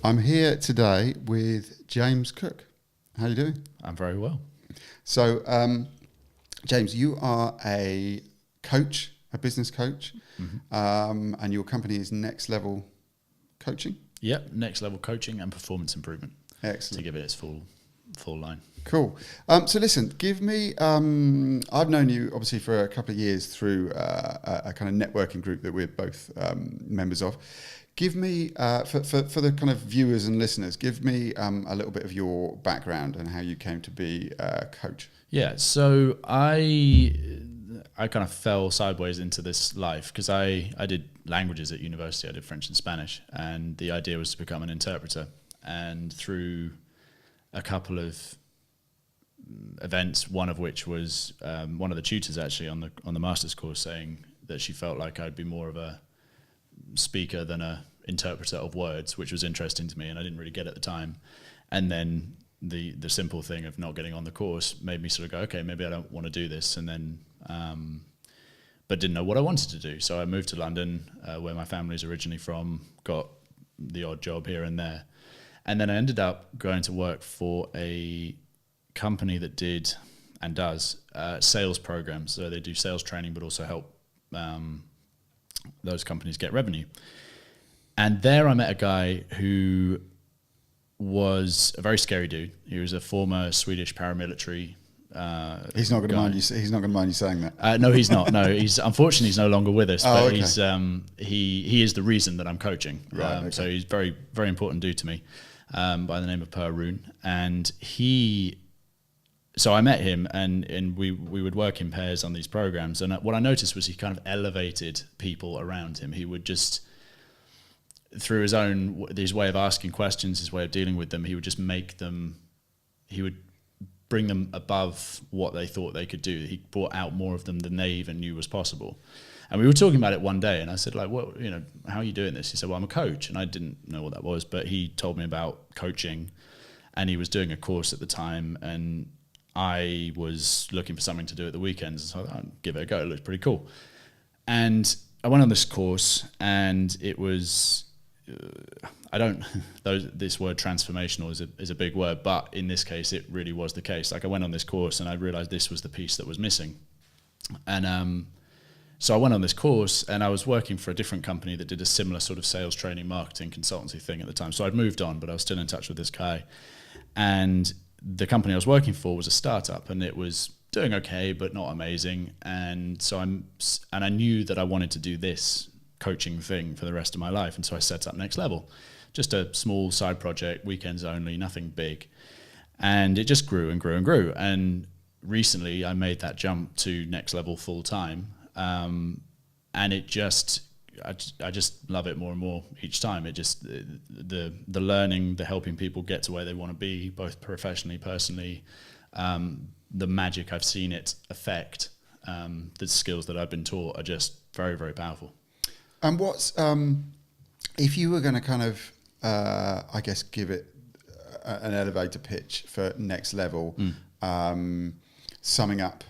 I'm here today with James Cook. How are you doing? I'm very well. So, James, you are a coach, a business coach, and your company is Next Level Coaching. Yep, Next Level Coaching and Performance Improvement. Excellent. To give it its full line. Cool. So listen, give me, I've known you obviously for a couple of years through a kind of networking group that we're both members of. Give me, for the kind of viewers and listeners, give me a little bit of your background and how you came to be a coach. Yeah, so I kind of fell sideways into this life because I did languages at university. I did French and Spanish, and the idea was to become an interpreter. And through a couple of events, one of which was one of the tutors actually on the master's course saying that she felt like I'd be more of a speaker than a interpreter of words, which was interesting to me, and I didn't really get at the time. And then the simple thing of not getting on the course made me sort of go, okay, maybe I don't want to do this, and then but didn't know what I wanted to do. So I moved to London, where my family's originally from, got the odd job here and there. And then I ended up going to work for a company that did and does sales programs. So they do sales training, but also help those companies get revenue. And there I met a guy who was a very scary dude. He was a former Swedish paramilitary. He's not going to mind you. He's not going to mind you saying that. No, he's not. No, unfortunately he's no longer with us. But okay. He is the reason that I'm coaching. Right, okay. So he's very, very important dude to me, by the name of Per Rune. And so I met him, and we would work in pairs on these programs. And what I noticed was he kind of elevated people around him. He would just, through his way of asking questions, his way of dealing with them, he would just he would bring them above what they thought they could do. He brought out more of them than they even knew was possible. And we were talking about it one day, and I said, like, "What, how are you doing this?" He said, "Well, I'm a coach," and I didn't know what that was, but he told me about coaching, and he was doing a course at the time, and I was looking for something to do at the weekends, so I thought I'd give it a go. It looked pretty cool. And I went on this course, and it was, this word transformational is a big word, but in this case, it really was the case. Like, I went on this course, and I realized this was the piece that was missing. And so I went on this course, and I was working for a different company that did a similar sort of sales training, marketing, consultancy thing at the time. So I'd moved on, but I was still in touch with this guy. And the company I was working for was a startup, and it was doing okay, but not amazing. And so I knew that I wanted to do this coaching thing for the rest of my life. And so I set up Next Level, just a small side project, weekends only, nothing big. And it just grew and grew and grew. And recently I made that jump to Next Level full time. And I just love it more and more each time. It just, the learning, the helping people get to where they want to be, both professionally, personally, the magic I've seen it affect, the skills that I've been taught are just very, very powerful. And what's, if you were going to kind of, I guess, give it an elevator pitch for Next Level, summing up,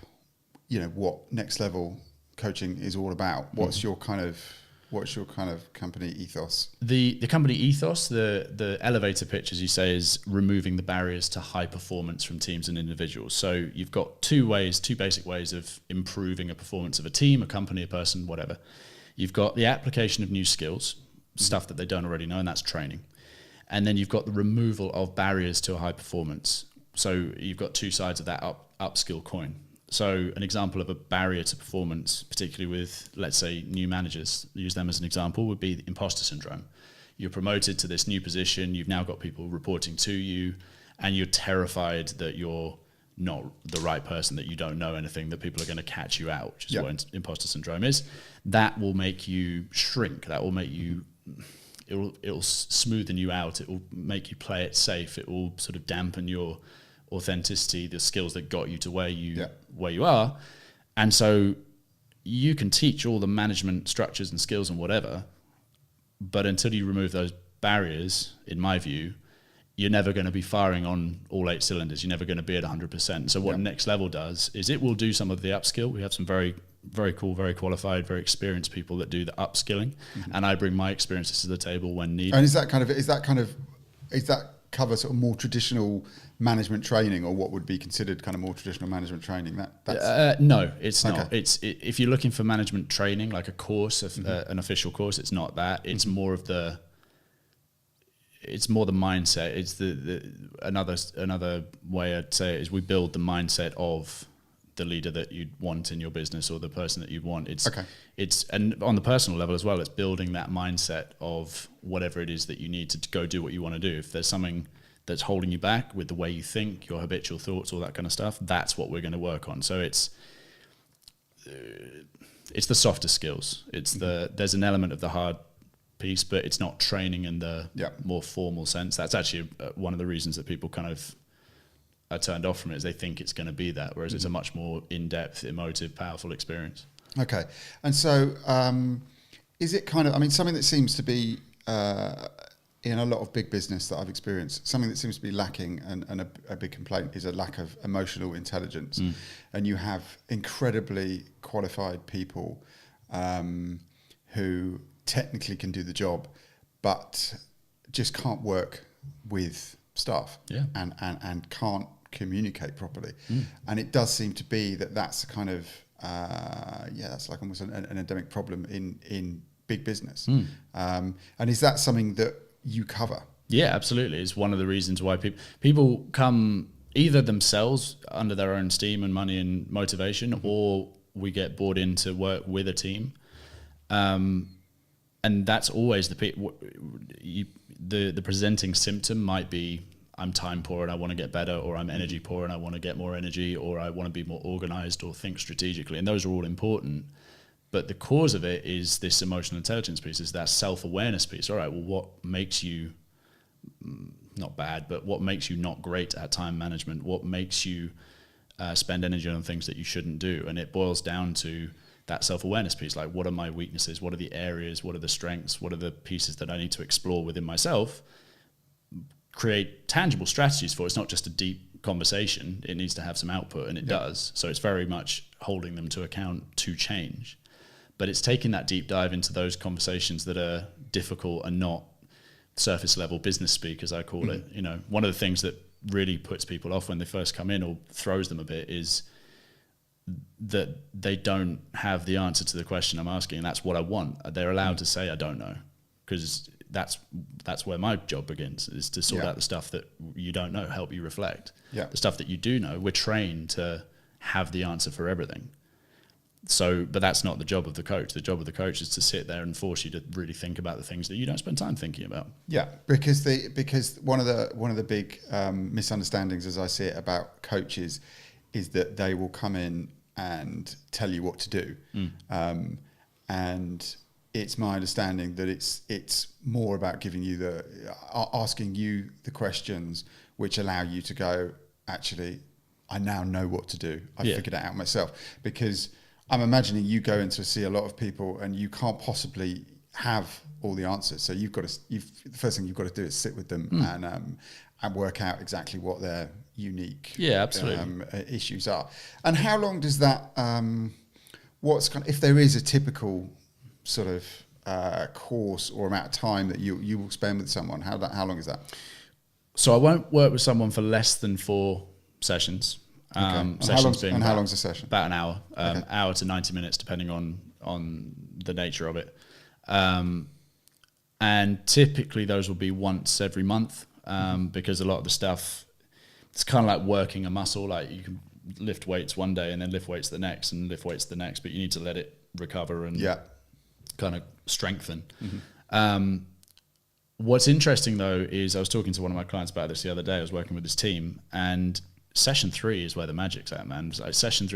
what Next Level Coaching is all about, what's your kind of company ethos? The company ethos, the elevator pitch, as you say, is removing the barriers to high performance from teams and individuals. So you've got two basic ways of improving a performance of a team, a company, a person, whatever. You've got the application of new skills, stuff that they don't already know, and that's training. And then you've got the removal of barriers to a high performance. So you've got two sides of that upskill coin. So an example of a barrier to performance, particularly with, let's say, new managers, use them as an example, would be the imposter syndrome. You're promoted to this new position, you've now got people reporting to you, and you're terrified that you're not the right person, that you don't know anything, that people are going to catch you out, which is what imposter syndrome is. That will make you shrink. That will make you, it'll smoothen you out. It will make you play it safe. It will sort of dampen your authenticity, the skills that got you to where you are. And so you can teach all the management structures and skills and whatever, but until you remove those barriers, in my view, you're never going to be firing on all 8 cylinders. You're never going to be at 100%. So what Next Level does is it will do some of the upskill. We have some very, very cool, very qualified, very experienced people that do the upskilling, and I bring my experiences to the table when needed. And is that kind of is that cover sort of more traditional management training, or what would be considered kind of more traditional management training? No, it's not. If you're looking for management training, like a course, an official course, it's not that. It's more of the. It's more the mindset. It's another way I'd say it is we build the mindset of the leader that you'd want in your business, or the person that you'd want. And on the personal level as well, it's building that mindset of whatever it is that you need to go do what you want to do. If there's something that's holding you back with the way you think, your habitual thoughts, all that kind of stuff, that's what we're going to work on. So it's the softer skills. There's an element of the hard piece, but it's not training in the more formal sense. That's actually one of the reasons that people kind of are turned off from it, is they think it's going to be that, whereas it's a much more in-depth, emotive, powerful experience. Okay. And so is it kind of, I mean, something that seems to be in a lot of big business that I've experienced, something that seems to be lacking, and a big complaint, is a lack of emotional intelligence. And you have incredibly qualified people who technically can do the job, but just can't work with staff and can't communicate properly. And it does seem to be that's kind of that's like almost an endemic problem in big business. And is that something that you cover? Yeah, absolutely. It's one of the reasons why people come either themselves under their own steam and money and motivation, or we get brought in to work with a team. And that's always the presenting symptom might be, I'm time poor and I want to get better, or I'm energy poor and I want to get more energy, or I want to be more organized or think strategically. And those are all important. But the cause of it is this emotional intelligence piece, is that self-awareness piece. All right, well, what makes you not bad, but what makes you not great at time management? What makes you spend energy on things that you shouldn't do? And it boils down to that self-awareness piece. Like, what are my weaknesses? What are the areas? What are the strengths? What are the pieces that I need to explore within myself? Create tangible strategies for. It's not just a deep conversation. It needs to have some output, and it does. So it's very much holding them to account to change. But it's taking that deep dive into those conversations that are difficult and not surface level business speak, as I call it. You know, one of the things that really puts people off when they first come in, or throws them a bit, is that they don't have the answer to the question I'm asking, and that's what I want. They're allowed to say I don't know, because that's where my job begins, is to sort out the stuff that you don't know, help you reflect. The stuff that you do know, we're trained to have the answer for everything. So, but that's not the job of the coach. The job of the coach is to sit there and force you to really think about the things that you don't spend time thinking about. Yeah, because one of the big misunderstandings, as I see it, about coaches is that they will come in and tell you what to do, and it's my understanding that it's more about giving you asking you the questions which allow you to go, actually, I now know what to do. I figured it out myself. Because I'm imagining you go in to see a lot of people and you can't possibly have all the answers. So the first thing you've got to do is sit with them and work out exactly what their unique issues are. And how long does that? If there is a typical sort of course or amount of time that you will spend with someone, how long is that? So I won't work with someone for less than 4 sessions. How long's a session? About an hour, hour to 90 minutes, depending on the nature of it. And typically those will be once every month, because a lot of the stuff, it's kind of like working a muscle. Like, you can lift weights one day and then lift weights the next and lift weights the next, but you need to let it recover and kind of strengthen. What's interesting though is, I was talking to one of my clients about this the other day. I was working with this team, and session 3 is where the magic's at, man. Like session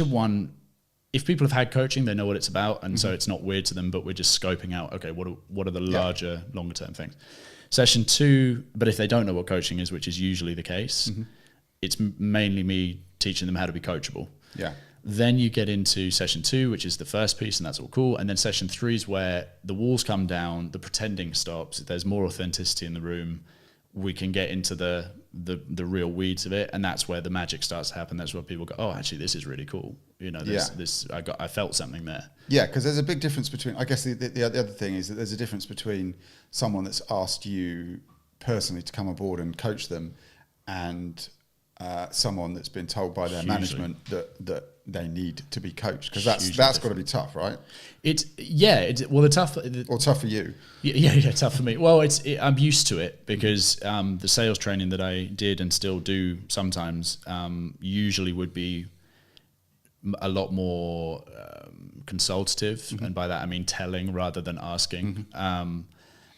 1, if people have had coaching, they know what it's about, and so it's not weird to them, but we're just scoping out, okay, what are the larger, longer term things. Session 2, but if they don't know what coaching is, which is usually the case, it's mainly me teaching them how to be coachable. Then you get into session 2, which is the first piece, and that's all cool. And then session 3 is where the walls come down, the pretending stops, there's more authenticity in the room. We can get into the real weeds of it, and that's where the magic starts to happen. That's where people go, oh, actually, this is really cool. You know, I felt something there. Yeah, because there's a big difference between, I guess the other thing is that there's a difference between someone that's asked you personally to come aboard and coach them, and someone that's been told by their Hugely. management that they need to be coached? Because that's got to be tough, right? The tough Or tough for you? Yeah, tough for me. Well, I'm used to it because the sales training that I did and still do sometimes usually would be a lot more consultative, and by that I mean telling rather than asking.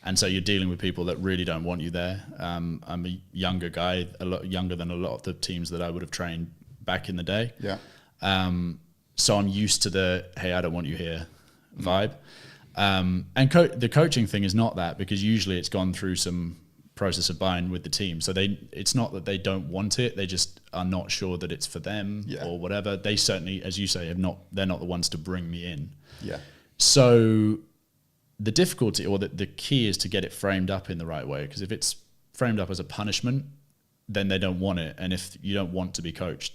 And so you're dealing with people that really don't want you there. I'm a younger guy, a lot younger than a lot of the teams that I would have trained back in the day. Yeah. So I'm used to the, hey, I don't want you here vibe. And the coaching thing is not that, because usually it's gone through some process of buying with the team. So it's not that they don't want it, they just are not sure that it's for them or whatever. They certainly, as you say, they're not the ones to bring me in. Yeah. So the difficulty or the key is to get it framed up in the right way, because if it's framed up as a punishment, then they don't want it. And if you don't want to be coached,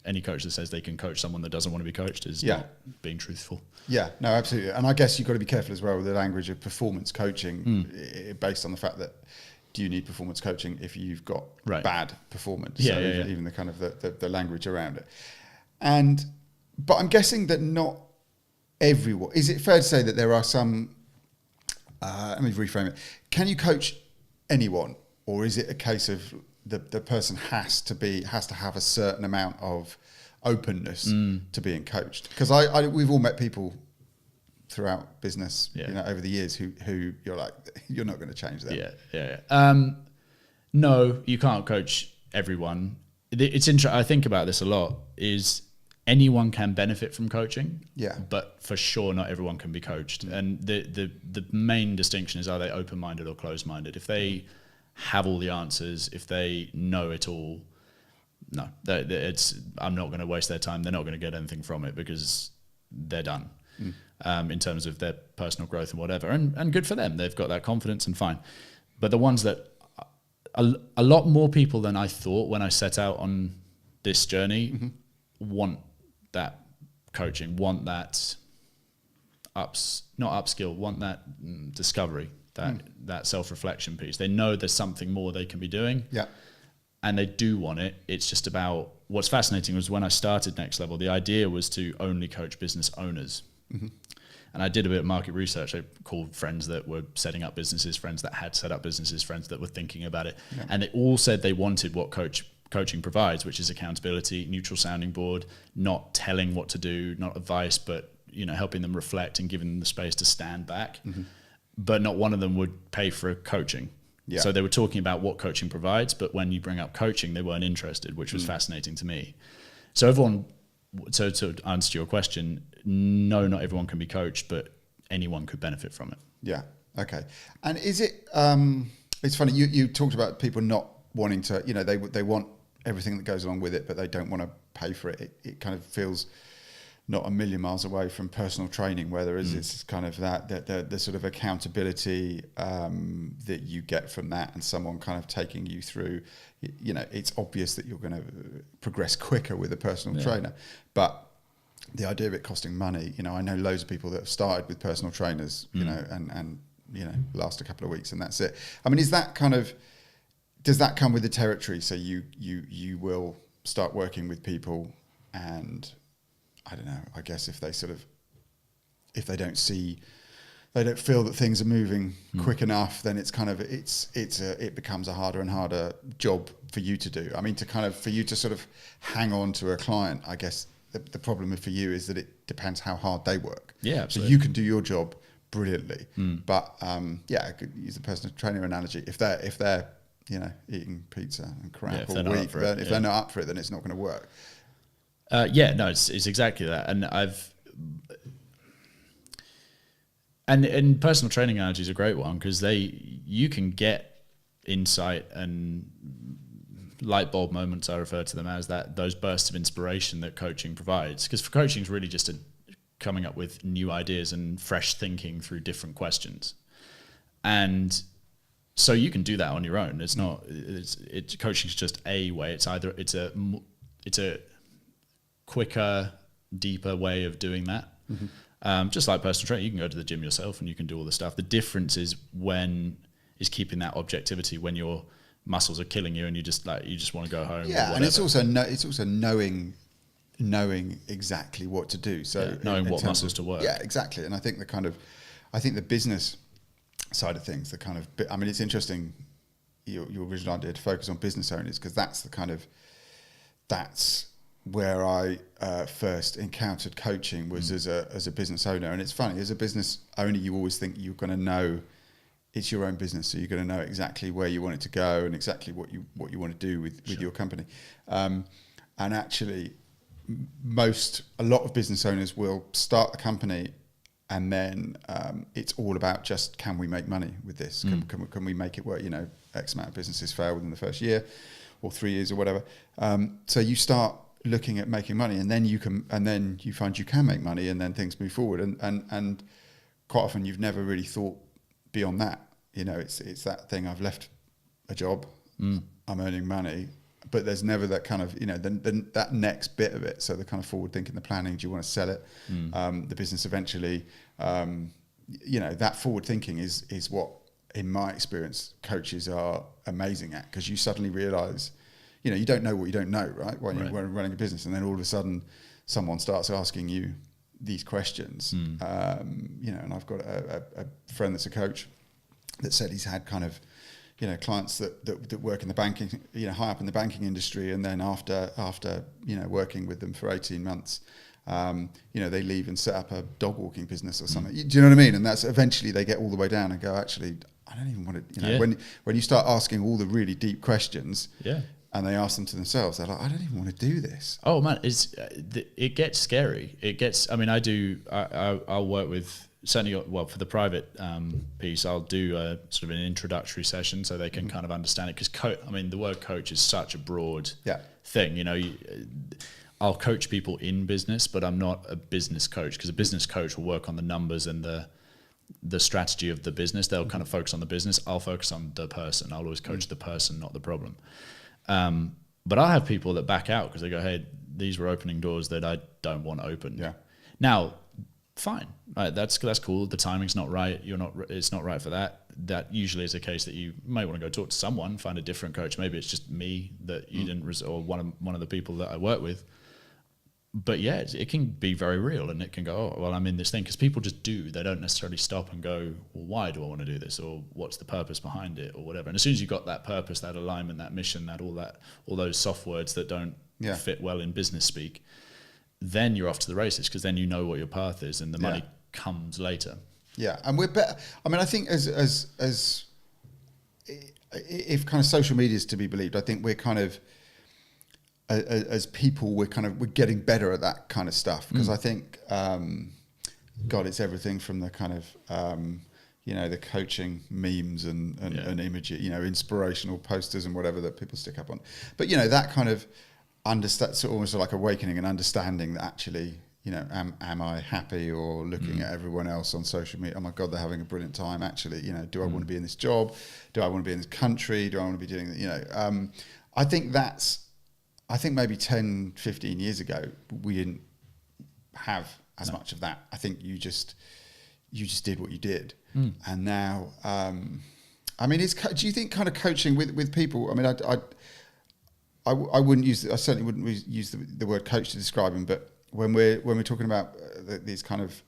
any coach that says they can coach someone that doesn't want to be coached is not being truthful. Yeah, no, absolutely. And I guess you've got to be careful as well with the language of performance coaching, based on the fact that, do you need performance coaching if you've got bad performance? Even the kind of the language around it. But I'm guessing that not everyone, is it fair to say that there are some, let me reframe it. Can you coach anyone, or is it a case of the person has to have a certain amount of openness to being coached? Because we've all met people throughout business, over the years who you're like, you're not going to change that. No, you can't coach everyone. It's interesting. I think about this a lot. Is anyone can benefit from coaching? Yeah, but for sure, not everyone can be coached. And the main distinction is, are they open-minded or closed-minded? If they have all the answers, if they know it all, no, I'm not going to waste their time. They're not going to get anything from it because they're done in terms of their personal growth and whatever. And good for them. They've got that confidence and fine. But the ones that a lot more people than I thought when I set out on this journey want that coaching, want that not upskill, want that discovery, that self-reflection piece. They know there's something more they can be doing. Yeah. And they do want it. It's just about, what's fascinating was when I started Next Level, the idea was to only coach business owners. And I did a bit of market research. I called friends that were setting up businesses, friends that had set up businesses, friends that were thinking about it. Yeah. And they all said they wanted what coaching provides, which is accountability, neutral sounding board, not telling what to do, not advice, but helping them reflect and giving them the space to stand back. But not one of them would pay for a coaching. Yeah. So they were talking about what coaching provides, but when you bring up coaching, they weren't interested, which was fascinating to me. So to answer your question, no, not everyone can be coached, but anyone could benefit from it. Yeah. Okay. And is it, it's funny, you talked about people not wanting to, they want everything that goes along with it, but they don't want to pay for it. It kind of feels not a million miles away from personal training, where there is it's kind of the sort of accountability that you get from that, and someone kind of taking you through. It's obvious that you're going to progress quicker with a personal trainer, but the idea of it costing money, I know loads of people that have started with personal trainers, and last a couple of weeks and that's it. I mean, does that come with the territory? So you will start working with people, and I don't know, I guess if they don't feel that things are moving quick enough, then it's kind of, it becomes a harder and harder job for you to do. I mean, for you to sort of hang on to a client, I guess the problem for you is that it depends how hard they work. Yeah, absolutely. So you can do your job brilliantly, but I could use the personal trainer analogy. If they're eating pizza and crap all week, if they're not up for it, then it's not going to work. It's exactly that. And personal training analogy is a great one, because you can get insight and light bulb moments, I refer to them as, those bursts of inspiration that coaching provides. Because for coaching is really just coming up with new ideas and fresh thinking through different questions. And so you can do that on your own. It's not. Coaching is just a way. It's a quicker, deeper way of doing that. Just like personal training, you can go to the gym yourself and you can do all the stuff. The difference is when is keeping that objectivity when your muscles are killing you and you just want to go home. Yeah, and it's also knowing exactly what to do. So knowing what muscles to work. Yeah, exactly. And I think the business side of things, it's interesting. Your original idea to focus on business owners, because that's where I first encountered coaching was as a business owner. And it's funny, as a business owner, you always think you're going to know it's your own business, so you're going to know exactly where you want it to go and exactly what you want to do with your company. And actually, a lot of business owners will start the company, and then it's all about just, can we make money with this? Can we make it work? X amount of businesses fail within the first year or 3 years or whatever. So you start looking at making money, and then you find you can make money, and then things move forward. And quite often you've never really thought beyond that. It's that thing, I've left a job, I'm earning money, but there's never that kind of, that next bit of it. So the kind of forward thinking, the planning, do you want to sell it? The business eventually, that forward thinking is what, in my experience, coaches are amazing at, because you suddenly realize, you don't know what you don't know, right? When you're running a business, and then all of a sudden someone starts asking you these questions, and I've got a friend that's a coach that said he's had kind of, clients that work in the banking, high up in the banking industry, and then after working with them for 18 months, they leave and set up a dog walking business or something. Do you know what I mean? And that's eventually they get all the way down and go, actually, I don't even want to. When you start asking all the really deep questions, and they ask them to themselves, they're like, I don't even want to do this. Oh man, it gets scary. It gets. I mean, I'll work with. Certainly, for the private piece, I'll do a sort of an introductory session so they can kind of understand it. Because the word coach is such a broad thing. I'll coach people in business, but I'm not a business coach, because a business coach will work on the numbers and the strategy of the business. They'll kind of focus on the business. I'll focus on the person. I'll always coach the person, not the problem. But I have people that back out because they go, hey, these were opening doors that I don't want open. Yeah. Now, fine. Right, that's cool. The timing's not right. It's not right for that. That usually is a case that you might want to go talk to someone, find a different coach. Maybe it's just me that you didn't, or one of the people that I work with. But yeah, it can be very real, and it can go, oh, well, I'm in this thing, because people just do. They don't necessarily stop and go, well, why do I want to do this, or what's the purpose behind it, or whatever. And as soon as you've got that purpose, that alignment, that mission, all those soft words that don't fit well in business speak, then you're off to the races, because then you know what your path is, and the money comes later. Yeah, and we're better. I mean, I think as if kind of social media is to be believed, I think we're kind of, as people, we're getting better at that kind of stuff, because I think, God, it's everything from the kind of, the coaching memes and images, inspirational posters and whatever that people stick up on. But, that kind of understand, so almost like awakening and understanding that actually, am I happy, or looking at everyone else on social media? Oh my God, they're having a brilliant time. Actually, do I want to be in this job? Do I want to be in this country? Do I want to be doing that? I think maybe 10, 15 years ago, we didn't have as much of that. I think you just did what you did. And now, do you think kind of coaching with people, I mean, I wouldn't use, I certainly wouldn't use the word coach to describe them, but when we're talking about these kind of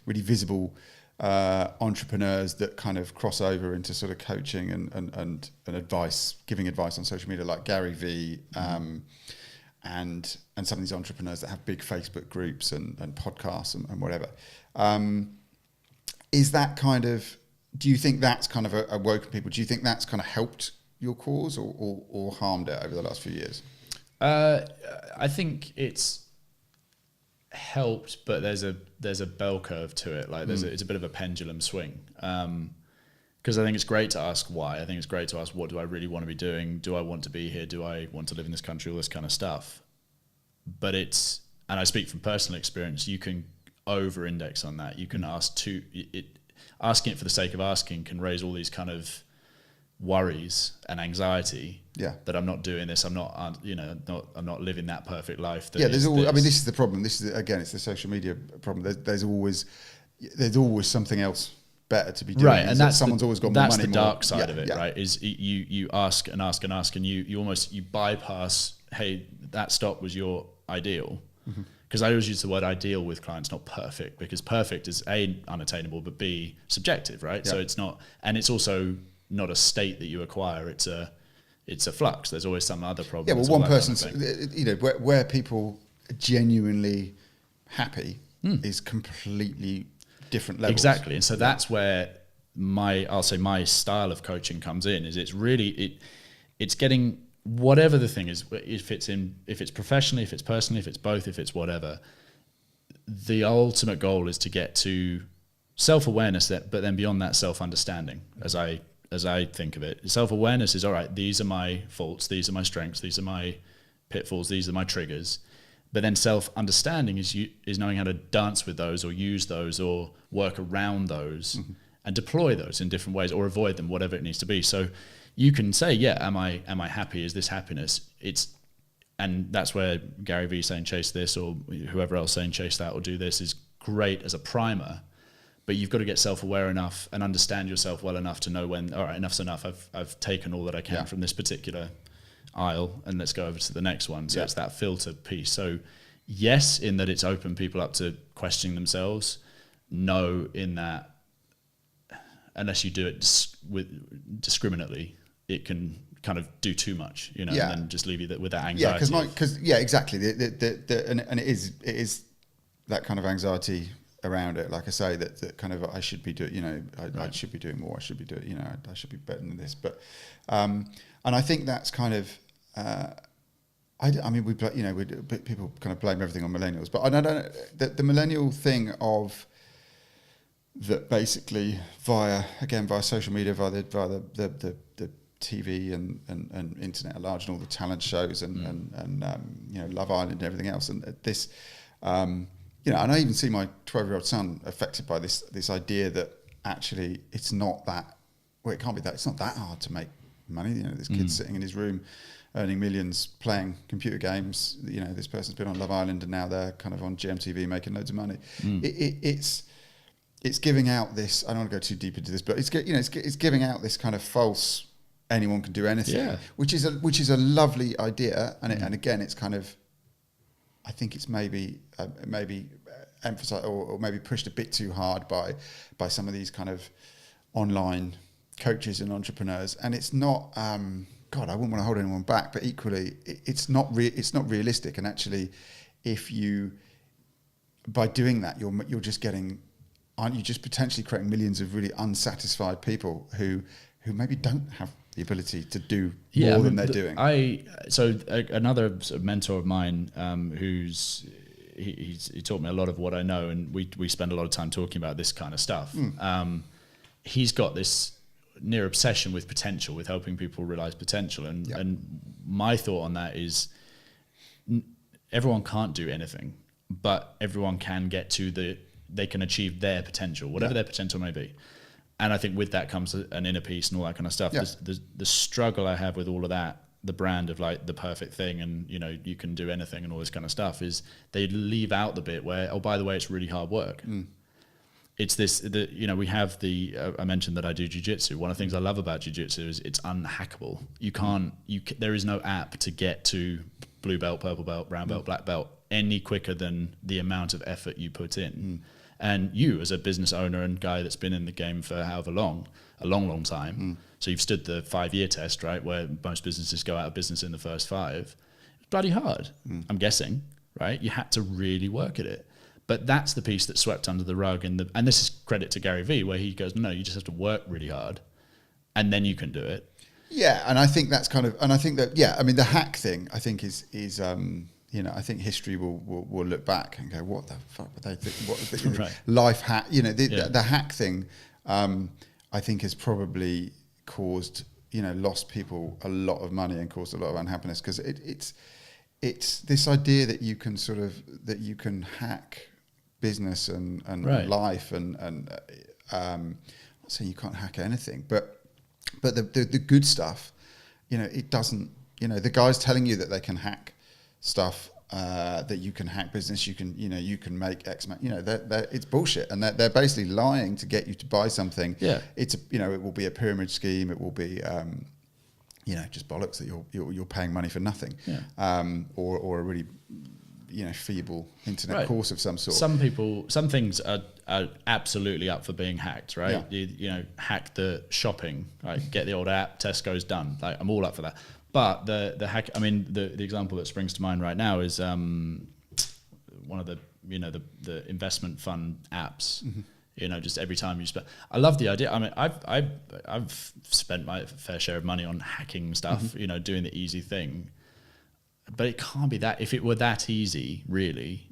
really visible entrepreneurs that kind of cross over into sort of coaching and advice, giving advice on social media, like Gary Vee, and some of these entrepreneurs that have big Facebook groups and podcasts and whatever. Is that kind of, do you think that's kind of awoken people? Do you think that's kind of helped your cause or harmed it over the last few years? I think it's helped, but there's a bell curve to it. Like it's a bit of a pendulum swing. Because I think it's great to ask why. I think it's great to ask, what do I really want to be doing? Do I want to be here? Do I want to live in this country? All this kind of stuff. But and I speak from personal experience, you can over-index on that. You can asking it for the sake of asking can raise all these kind of worries and anxiety that I'm not doing this, I'm not living that perfect life. This is the problem. This is, again, it's the social media problem. There's always something else better to be doing. Right, and that's someone's always got more that's money. the dark side yeah, of it, yeah. right? Is you ask and ask and ask, and you almost bypass. Hey, that stock was your ideal. Because I always use the word ideal with clients, not perfect, because perfect is A, unattainable, but B, subjective, right? Yeah. So it's not, and it's also not a state that you acquire. It's a flux. There's always some other problem. Yeah, well, one person's, where people are genuinely happy is completely different levels. Exactly, and so that's where I'll say my style of coaching comes in. Is it's getting whatever the thing is, if it's professionally, if it's personally, if it's both, if it's whatever, the ultimate goal is to get to self-awareness, but then beyond that, self-understanding, as I think of it. Self-awareness is, all right, these are my faults, these are my strengths, these are my pitfalls, these are my triggers. But then self-understanding is knowing how to dance with those or use those or work around those and deploy those in different ways or avoid them, whatever it needs to be. So you can say, yeah, am I happy? Is this happiness? And that's where Gary Vee saying chase this, or whoever else saying chase that or do this, is great as a primer. But you've got to get self-aware enough and understand yourself well enough to know when, all right, enough's enough. I've taken all that I can from this particular aisle, and let's go over to the next one. So it's that filter piece. So yes, in that it's opened people up to questioning themselves. No, in that unless you do it discriminately, it can kind of do too much, and then just leave you with that anxiety. Exactly. And it is that kind of anxiety around it. Like I say, that kind of I should be doing, I should be doing more. I should be doing, I should be better than this. But and I think that's kind of. I mean, people kind of blame everything on millennials, but I don't know the millennial thing of that basically via social media, via the TV and internet at large, and all the talent shows and Love Island and everything else, and this, and I even see my 12-year-old son affected by this idea that actually it's not that. Well, it can't be that. It's not that hard to make money. This kid's sitting in his room, earning millions, playing computer games. This person's been on Love Island and now they're kind of on GMTV making loads of money. It's giving out this. I don't want to go too deep into this, but it's giving out this kind of false anyone can do anything, which is a lovely idea. And again, it's kind of, I think it's maybe emphasized or maybe pushed a bit too hard by some of these kind of online coaches and entrepreneurs. And it's not. God, I wouldn't want to hold anyone back, but equally, it's not realistic. And actually, by doing that, you're just getting. Aren't you just potentially creating millions of really unsatisfied people who maybe don't have the ability to do more than they're doing? Another sort of mentor of mine, he taught me a lot of what I know, and we spend a lot of time talking about this kind of stuff. He's got this near obsession with potential, with helping people realize potential, and my thought on that is everyone can't do anything, but everyone can get to they can achieve their potential, whatever their potential may be. And I think with that comes an inner peace and all that kind of stuff. The struggle I have with all of that, the brand of like the perfect thing and you can do anything and all this kind of stuff, is they leave out the bit where, oh, by the way, it's really hard work. It's this, we have I mentioned that I do jiu-jitsu. One of the things I love about jiu-jitsu is it's unhackable. There is no app to get to blue belt, purple belt, brown belt, black belt any quicker than the amount of effort you put in. And you, as a business owner and guy that's been in the game for however long, a long time, so you've stood the 5-year test, right, where most businesses go out of business in the first 5. It's bloody hard, I'm guessing, right? You had to really work at it. But that's the piece that's swept under the rug. And this is credit to Gary Vee, where he goes, no, you just have to work really hard and then you can do it. Yeah, and I think that's kind of, and I think that, I mean, the hack thing, I think is I think history will look back and go, what the fuck were they thinking? Right. Life hack, the hack thing, I think has probably caused, lost people a lot of money and caused a lot of unhappiness, because it's this idea that you can hack business and life and I'm not saying you can't hack anything, but the good stuff, it doesn't, the guys telling you that they can hack stuff that you can hack business, you can make X amount, it's bullshit, and they're basically lying to get you to buy something. Yeah. It's it will be a pyramid scheme. It will be just bollocks that you're paying money for nothing. Yeah. Or a really feeble internet course of some sort. Some things are absolutely up for being hacked, right? Yeah. Hack the shopping, right? Get the old app, Tesco's done. Like, I'm all up for that. But the hack, I mean, the example that springs to mind right now is one of the the investment fund apps. Mm-hmm. Just every time you spend. I love the idea. I mean, I've spent my fair share of money on hacking stuff. Mm-hmm. Doing the easy thing. But it can't be that. If it were that easy, really,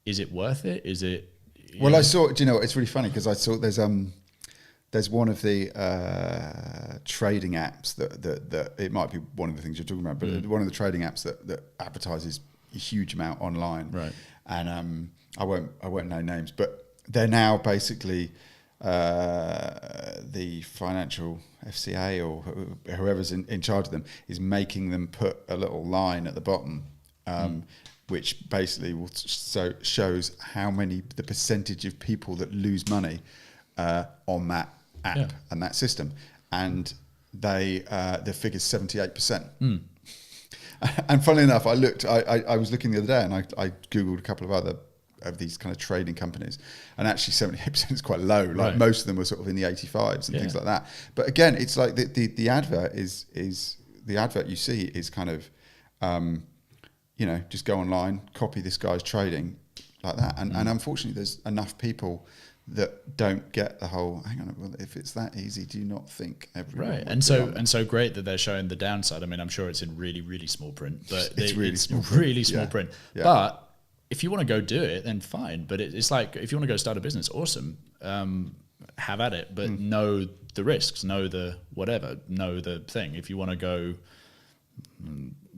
is it worth it? Is it? Well, I saw. Do you know? It's really funny because I saw there's one of the trading apps that it might be one of the things you're talking about, but one of the trading apps that advertises a huge amount online. Right. And I won't name names, but they're now basically the financial FCA or whoever's in charge of them is making them put a little line at the bottom, which basically shows the percentage of people that lose money on that app and that system, and the figure's 78%. And funnily enough, I was looking the other day, and I googled a couple of other of these kind of trading companies, and actually 78% is quite low. Like most of them were sort of in the 85s and things like that. But again, it's like the advert is the advert you see is kind of just go online, copy this guy's trading like that, and unfortunately there's enough people that don't get the whole, hang on, well, if it's that easy, do you not think everyone right? And so great that they're showing the downside. I mean, I'm sure it's in really, really small print, but it's really small print. Yeah. But if you want to go do it, then fine. But it's like, if you want to go start a business, awesome. Have at it, but know the risks, know the whatever, know the thing. If you want to go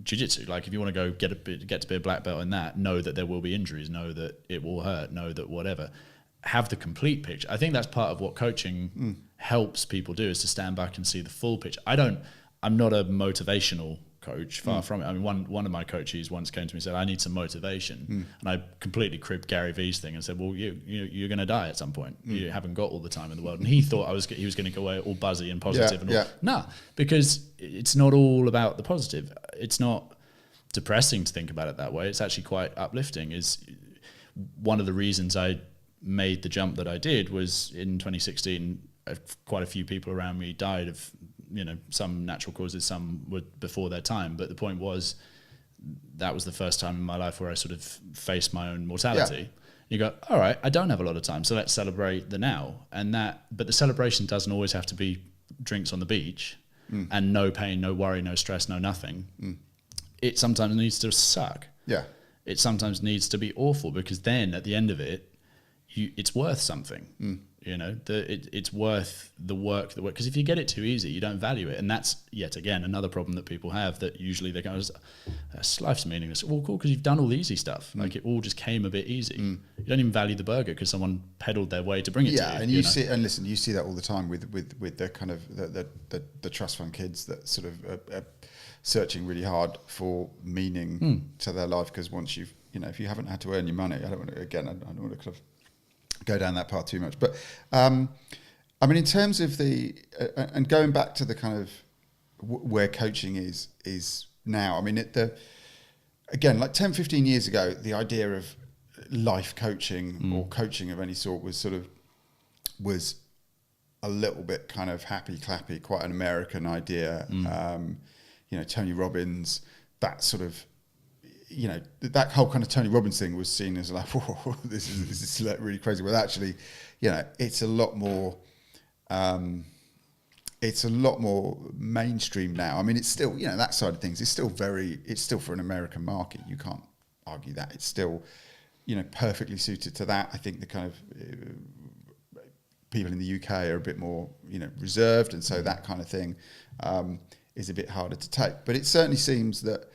jiu-jitsu, like if you want to go get to be a black belt in that, know that there will be injuries, know that it will hurt, know that whatever. Have the complete picture. I think that's part of what coaching helps people do, is to stand back and see the full picture. I'm not a motivational coach, far from it. I mean, one of my coaches once came to me and said, I need some motivation. And I completely cribbed Gary Vee's thing and said, well, you're going to die at some point. You haven't got all the time in the world. And he thought he was going to go away all buzzy and positive. Nah, because it's not all about the positive. It's not depressing to think about it that way. It's actually quite uplifting. Is one of the reasons I made the jump that I did was in 2016, quite a few people around me died of, some natural causes, some were before their time. But the point was, that was the first time in my life where I sort of faced my own mortality. Yeah. You go, all right, I don't have a lot of time, so let's celebrate the now. But the celebration doesn't always have to be drinks on the beach and no pain, no worry, no stress, no nothing. It sometimes needs to suck. Yeah. It sometimes needs to be awful, because then at the end of it, it's worth something. It's worth the work. Because if you get it too easy, you don't value it, and that's yet again another problem that people have. That usually they go, "Life's meaningless." Well, cool, because you've done all the easy stuff. Like it all just came a bit easy. You don't even value the burger because someone peddled their way to bring it to you. Yeah, and you see that all the time with the kind of the trust fund kids that sort of are searching really hard for meaning to their life, because once if you haven't had to earn your money, I don't want to kind of go down that path too much. But I mean, in terms of and going back to the kind of where coaching is now, I mean, again, like 10, 15 years ago, the idea of life coaching or coaching of any sort was a little bit kind of happy clappy, quite an American idea. Tony Robbins, that sort of, that whole kind of Tony Robbins thing was seen as like, whoa, this is like really crazy. But actually, it's a lot more mainstream now. I mean, it's still, that side of things is still it's still for an American market. You can't argue that. It's still, perfectly suited to that. I think the kind of people in the UK are a bit more, reserved. And so that kind of thing is a bit harder to take. But it certainly seems that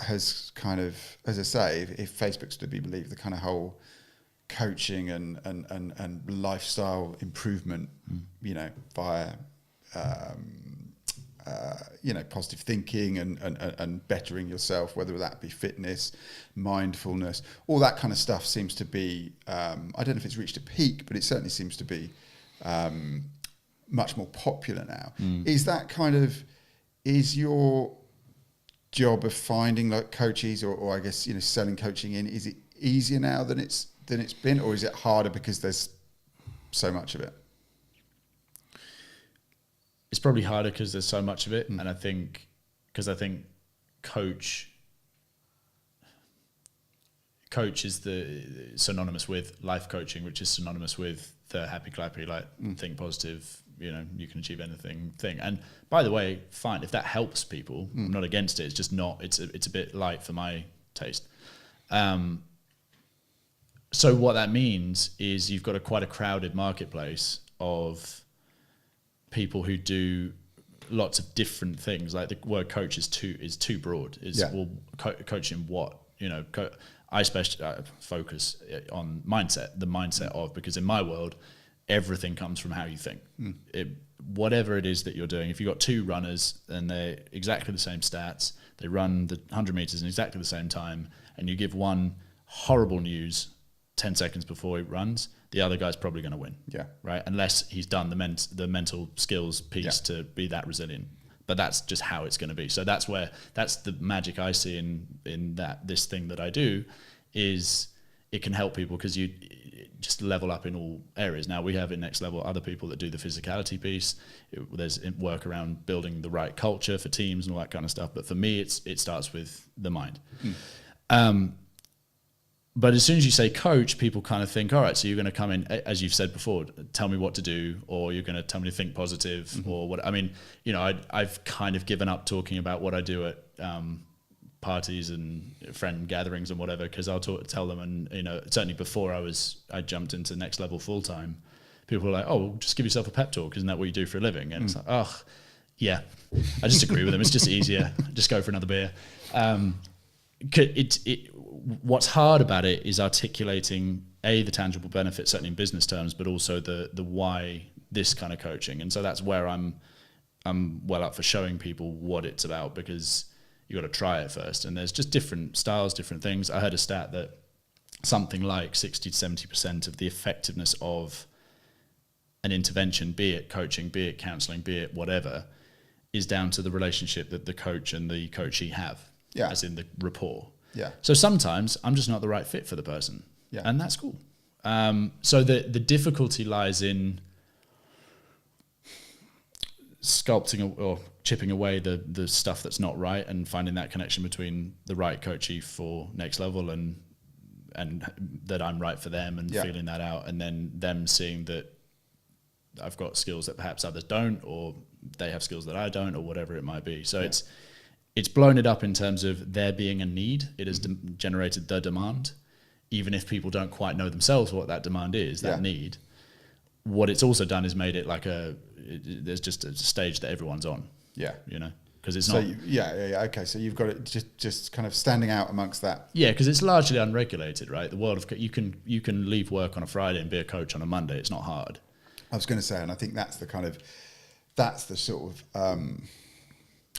has kind of, as I say, if Facebook's to be believed, the kind of whole coaching and lifestyle improvement, via positive thinking and bettering yourself, whether that be fitness, mindfulness, all that kind of stuff seems to be, I don't know if it's reached a peak, but it certainly seems to be much more popular now. Is that is your job of finding like coaches or I guess, selling coaching is it easier now than it's been, or is it harder because there's so much of it? It's probably harder because there's so much of it. And I think coach is the synonymous with life coaching, which is synonymous with the happy clappy, like think positive, you can achieve anything thing. And by the way, fine, if that helps people, I'm not against it. It's just not, it's a bit light for my taste. So what that means is you've got quite a crowded marketplace of people who do lots of different things. Like the word coach is too broad. Coaching what? I focus on mindset, the mindset of, because in my world, everything comes from how you think. Whatever it is that you're doing, if you've got two runners and they're exactly the same stats, they run the 100 meters in exactly the same time, and you give one horrible news 10 seconds before he runs, the other guy's probably going to win. Yeah. Right. Unless he's done the mental skills piece to be that resilient. But that's just how it's going to be. So that's the magic I see in this thing that I do, is it can help people because you just level up in all areas. Now we have in Next Level other people that do the physicality piece. There's work around building the right culture for teams and all that kind of stuff. But for me, it starts with the mind. But as soon as you say coach, people kind of think, all right, so you're going to come in, as you've said before, tell me what to do, or you're going to tell me to think positive, or what. I mean, I've kind of given up talking about what I do at parties and friend gatherings and whatever, because I'll tell them, and certainly before I jumped into Next Level full time, people were like, oh, well, just give yourself a pep talk, isn't that what you do for a living? And it's like, oh, yeah, I just agree with them. It's just easier, just go for another beer. What's hard about it is articulating the tangible benefits, certainly in business terms, but also the why this kind of coaching. And so that's where I'm well up for showing people what it's about, because you got to try it first. And there's just different styles, different things. I heard a stat that something like 60 to 70% of the effectiveness of an intervention, be it coaching, be it counseling, be it whatever, is down to the relationship that the coach and the coachee have, as in the rapport. Yeah. So sometimes I'm just not the right fit for the person, and that's cool. So the difficulty lies in sculpting or chipping away the stuff that's not right, and finding that connection between the right coachee for Next Level and that I'm right for them, and feeling that out, and then them seeing that I've got skills that perhaps others don't, or they have skills that I don't, or whatever it might be. So it's blown it up in terms of there being a need. It has generated the demand, even if people don't quite know themselves what that demand is, that need. What it's also done is made it like there's just a stage that everyone's on. Yeah. Because it's not. Okay. So you've got it just kind of standing out amongst that. Yeah, because it's largely unregulated, right? The world of you can leave work on a Friday and be a coach on a Monday. It's not hard. I was going to say, and I think that's the sort of.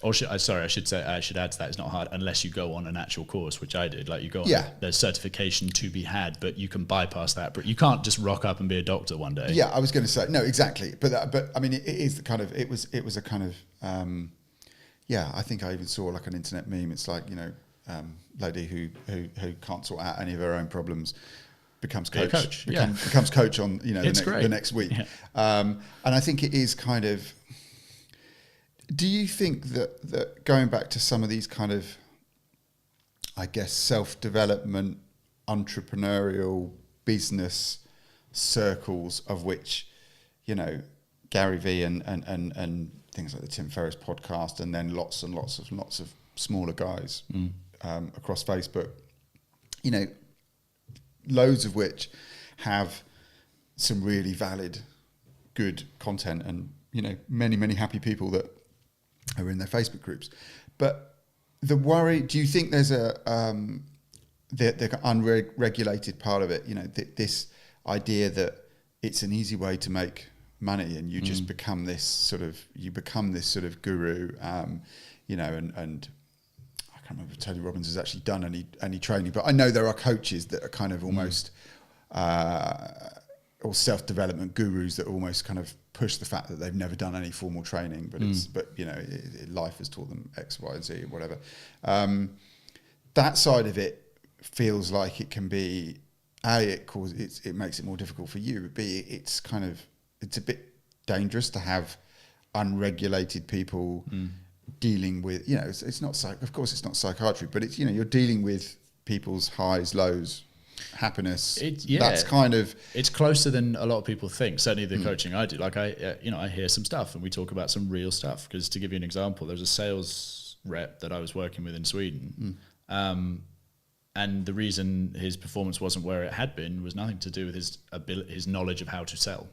I should add to that, it's not hard unless you go on an actual course, which I did. Like you go on, there's certification to be had, but you can bypass that. But you can't just rock up and be a doctor one day. Yeah, I was going to say, no, exactly. But I mean, it is the kind of, it was a kind of, I think I even saw like an internet meme. It's like, lady who can't sort out any of her own problems becomes coach. Becomes coach on, the next week. Yeah. And I think it is kind of, do you think that going back to some of these kind of, I guess, self-development, entrepreneurial business circles, of which, Gary Vee and things like the Tim Ferriss podcast, and then lots of smaller guys across Facebook, loads of which have some really valid, good content, and many happy people that are in their Facebook groups. But the worry, do you think there's the unregulated part of it, this idea that it's an easy way to make money, and you just become this sort of guru, and I can't remember if Tony Robbins has actually done any training, but I know there are coaches that are kind of almost or self-development gurus that almost kind of push the fact that they've never done any formal training, but life has taught them X, Y, and Z, or whatever. That side of it feels like it can be it makes it more difficult for you. B, it's a bit dangerous to have unregulated people dealing with, it's not of course it's not psychiatry, but it's, you're dealing with people's highs, lows, happiness. That's it's closer than a lot of people think. Certainly the coaching I do, like I hear some stuff and we talk about some real stuff. Because to give you an example, there's a sales rep that I was working with in Sweden. And the reason his performance wasn't where it had been was nothing to do with his knowledge of how to sell.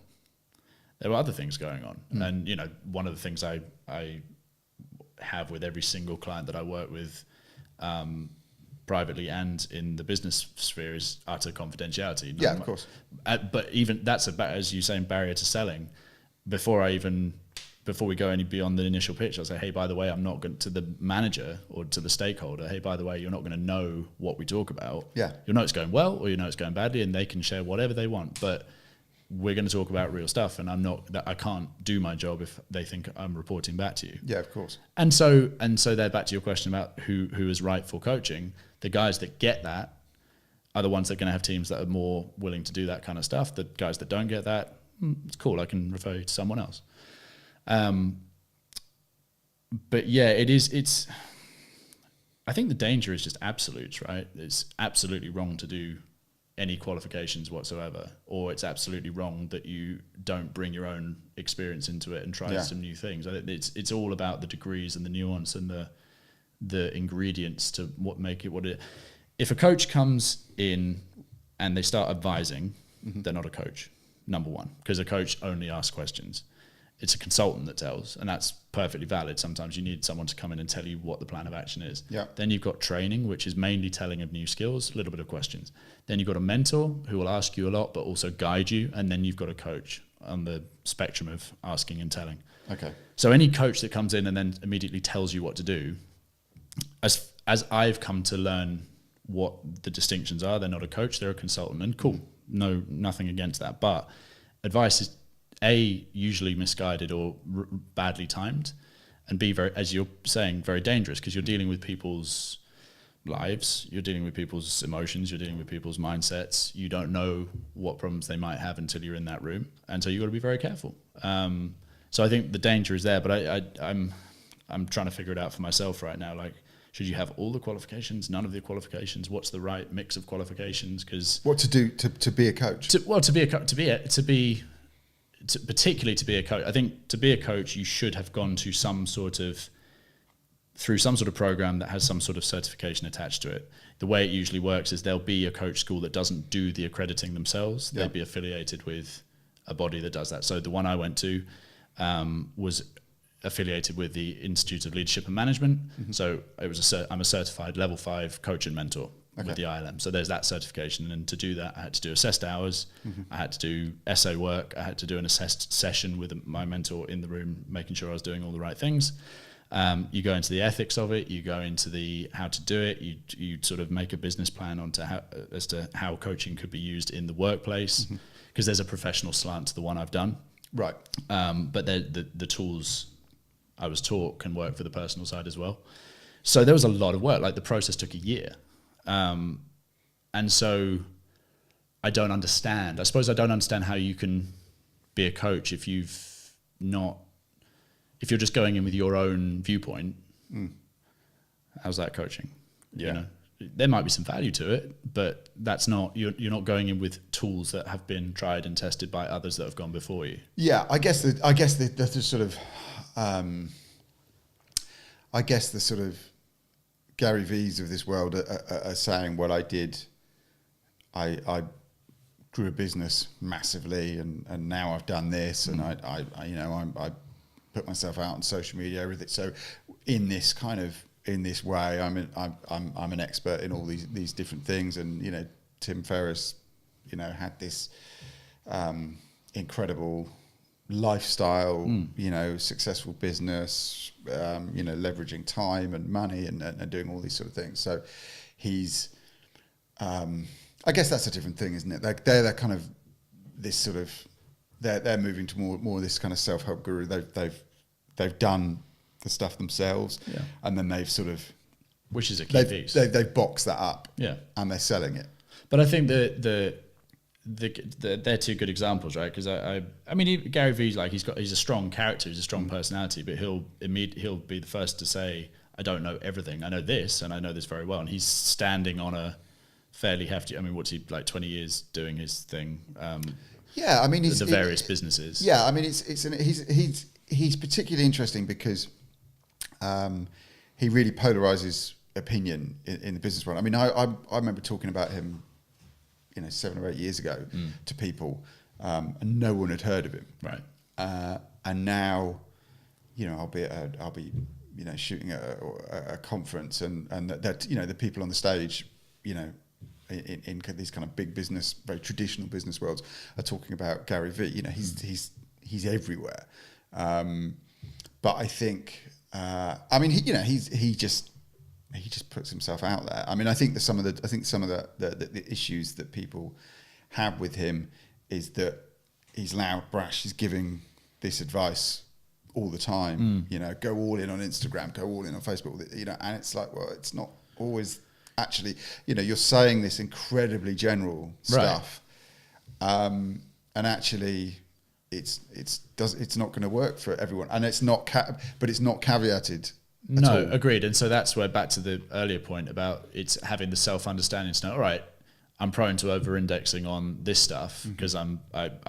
There were other things going on. And, one of the things I have with every single client that I work with privately and in the business sphere is utter confidentiality. Yeah, of course. But even that's as you say, barrier to selling. Before we go any beyond the initial pitch, I'll say, hey, by the way, I'm not going to the manager or to the stakeholder. Hey, by the way, you're not going to know what we talk about. Yeah. You'll know it's going well or you know it's going badly, and they can share whatever they want. But we're going to talk about real stuff, and I can't do my job if they think I'm reporting back to you. Yeah, of course. And so there, back to your question about who is right for coaching. The guys that get that are the ones that are going to have teams that are more willing to do that kind of stuff. The guys that don't get that, it's cool. I can refer you to someone else. But yeah, it's, I think the danger is just absolutes, right? It's absolutely wrong to do any qualifications whatsoever, or it's absolutely wrong that you don't bring your own experience into it and try some new things. I think it's all about the degrees and the nuance and the ingredients to what make it what it. If a coach comes in and they start advising, they're not a coach, number one, because a coach only asks questions. It's a consultant that tells, and that's perfectly valid. Sometimes you need someone to come in and tell you what the plan of action is. Yeah. Then you've got training, which is mainly telling of new skills, a little bit of questions. Then you've got a mentor who will ask you a lot, but also guide you. And then you've got a coach on the spectrum of asking and telling. Okay. So any coach that comes in and then immediately tells you what to do, as I've come to learn what the distinctions are, they're not a coach, they're a consultant. And cool, nothing against that. But advice is usually misguided or badly timed, and B, very, as you're saying, very dangerous, because you're dealing with people's lives, you're dealing with people's emotions, you're dealing with people's mindsets. You don't know what problems they might have until you're in that room, and so you've got to be very careful. So I think the danger is there, but I'm trying to figure it out for myself right now. Like, should you have all the qualifications, none of the qualifications? What's the right mix of qualifications? Because what to do to be a coach? Particularly to be a coach, I think to be a coach, you should have gone to through some sort of program that has some sort of certification attached to it. The way it usually works is there'll be a coach school that doesn't do the accrediting themselves. They'd be affiliated with a body that does that. So the one I went to was affiliated with the Institute of Leadership and Management. So it was I'm a certified level 5 coach and mentor. With the ILM. So there's that certification. And to do that, I had to do assessed hours. I had to do essay work. I had to do an assessed session with my mentor in the room, making sure I was doing all the right ththings. You go into the ethics of it. You go into the how to do it. You sort of make a business plan as to how coaching could be used in the workplace, because there's a professional slant to the one I've done. Right. But the tools I was taught can work for the personal side as well. So there was a lot of work. Like, the process took a year. And so I don't understand. I suppose I don't understand how you can be a coach if you're just going in with your own viewpoint. How's that coaching? Yeah. You know, there might be some value to it, but that's not, you're not going in with tools that have been tried and tested by others that have gone before you. Yeah, I guess the sort of, Gary V's of this world are saying, well, I grew a business massively, and now I've done this, and I put myself out on social media, everything. So in this way, I'm an expert in all these different things. And Tim Ferriss, had this incredible lifestyle, successful business, leveraging time and money and doing all these sort of things. So he's, I guess that's a different thing, isn't it? Like they're kind of this sort of, they're moving to more of this kind of self-help guru. They've done the stuff themselves, and then they've sort of, which is a key piece. They've boxed that up, and they're selling it. But I think they're two good examples, right? Because I mean, Gary Vee's like he's a strong character, he's a strong personality, but he'll be the first to say, I don't know everything. I know this, and I know this very well. And he's standing on a fairly hefty. I mean, what's he like? 20 years doing his thing. I mean, the various businesses. Yeah, I mean, he's particularly interesting because he really polarizes opinion in the business world. I mean, I remember talking about him, 7 or 8 years ago to people, and no one had heard of him. Right. And now, I'll be shooting at a conference, and that the people on the stage, in these kind of big business, very traditional business worlds, are talking about Gary Vee. He's everywhere. But I think, he just puts himself out there. I mean, I think some of the issues that people have with him is that he's loud, brash. He's giving this advice all the time. Go all in on Instagram, go all in on Facebook. And it's like, well, it's not always actually. You're saying this incredibly general stuff, and actually, it's not going to work for everyone, and it's not but it's not caveated. No, agreed. And so that's where, back to the earlier point about it's having the self-understanding to know, all right, I'm prone to over-indexing on this stuff because I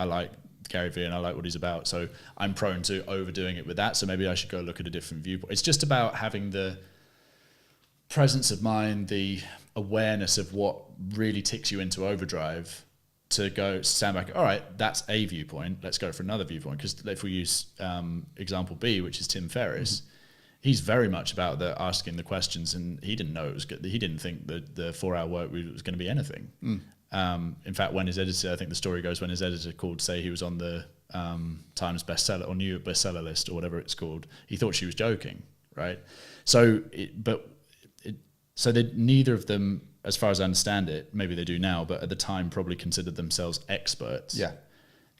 like Gary Vee and I like what he's about. So I'm prone to overdoing it with that. So maybe I should go look at a different viewpoint. It's just about having the presence of mind, the awareness of what really ticks you into overdrive to go stand back. All right, that's a viewpoint. Let's go for another viewpoint. Because if we use example B, which is Tim Ferriss, he's very much about asking the questions, and he didn't know it was good. He didn't think that the 4-hour work week was going to be anything. In fact, when his editor, I think the story goes, when his editor called to say he was on the Times bestseller or New York bestseller list or whatever it's called, he thought she was joking, right? So, neither of them, as far as I understand it, maybe they do now, but at the time probably considered themselves experts. Yeah,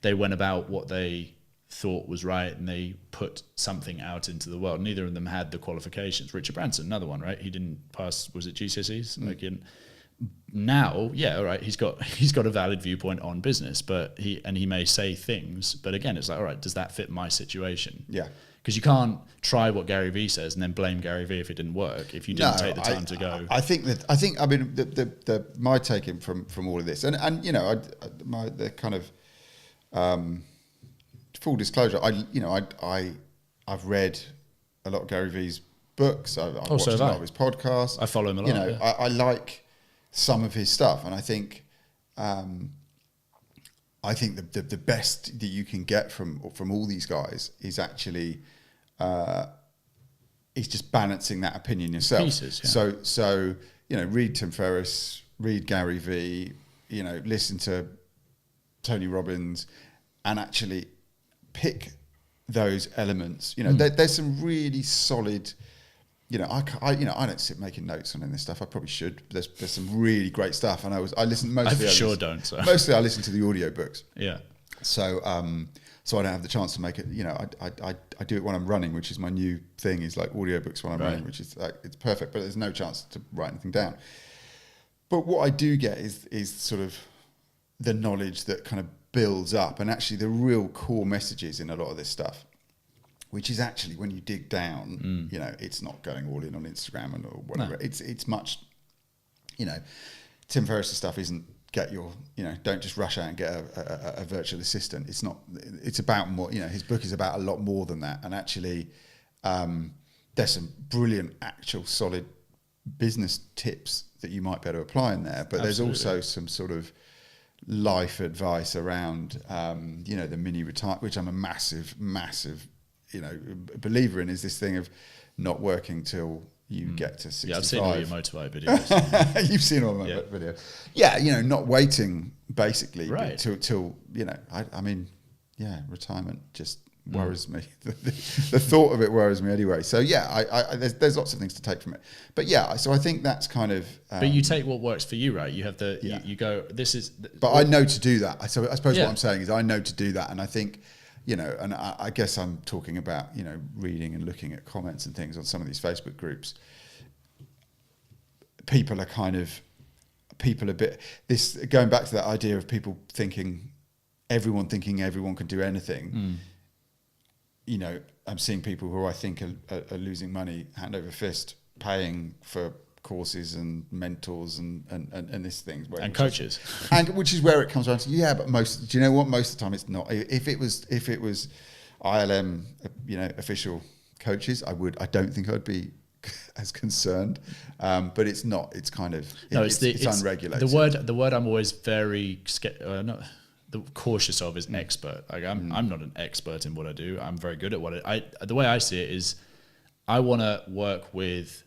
they went about what they thought was right, and they put something out into the world. Neither of them had the qualifications. Richard Branson, another one, right? He didn't pass, was it GCSEs? Now, all right, he's got a valid viewpoint on business, but he may say things, but again, it's like, all right, does that fit my situation? Yeah. Because you can't try what Gary Vee says and then blame Gary Vee if it didn't work, if you didn't take the time to go. I think my take in from all of this, and the kind of full disclosure, I've read a lot of Gary Vee's books. I've watched a lot of his podcasts. I follow him a lot. I like some of his stuff, and I think the best that you can get from all these guys is actually is just balancing that opinion yourself. Pieces, yeah. So read Tim Ferriss, read Gary Vee, listen to Tony Robbins, and actually pick those elements. There's some really solid. I don't sit making notes on this stuff. I probably should. There's some really great stuff, and I listen mostly. Mostly, I listen to the audiobooks. Yeah. So I don't have the chance to make it. I do it when I'm running, which is my new thing. Is like audiobooks when I'm running, which is like, it's perfect. But there's no chance to write anything down. But what I do get is sort of the knowledge that kind of builds up, and actually the real core messages in a lot of this stuff. Which is actually, when you dig down, it's not going all in on Instagram or whatever. No. It's much, Tim Ferriss' stuff isn't don't just rush out and get a virtual assistant. It's not. It's about more. His book is about a lot more than that. And actually, there's some brilliant, actual, solid business tips that you might be able to apply in there. But There's also some sort of life advice around, the mini retire, which I'm a massive believer in, is this thing of not working till you get to 65. Yeah, I've seen all your motivate videos. You've seen all my videos. Yeah, not waiting basically till I mean, retirement just worries me. The thought of it worries me anyway. So there's lots of things to take from it. But so I think that's kind of. But you take what works for you, right? You have you go. This is. But I know to do that. So I suppose what I'm saying is I know to do that, and I think, and I guess I'm talking about reading and looking at comments and things on some of these Facebook groups. People a bit. This going back to that idea of people thinking everyone can do anything. I'm seeing people who I think are losing money hand over fist, paying for courses and mentors and this thing. And coaches. Which is where it comes around to, but do you know what? Most of the time it's not. If it was ILM, official coaches, I don't think I'd be as concerned. But it's not. It's kind of, it's unregulated. The word I'm always very cautious of is expert. Like I'm not an expert in what I do. I'm very good at what the way I see it is I want to work with,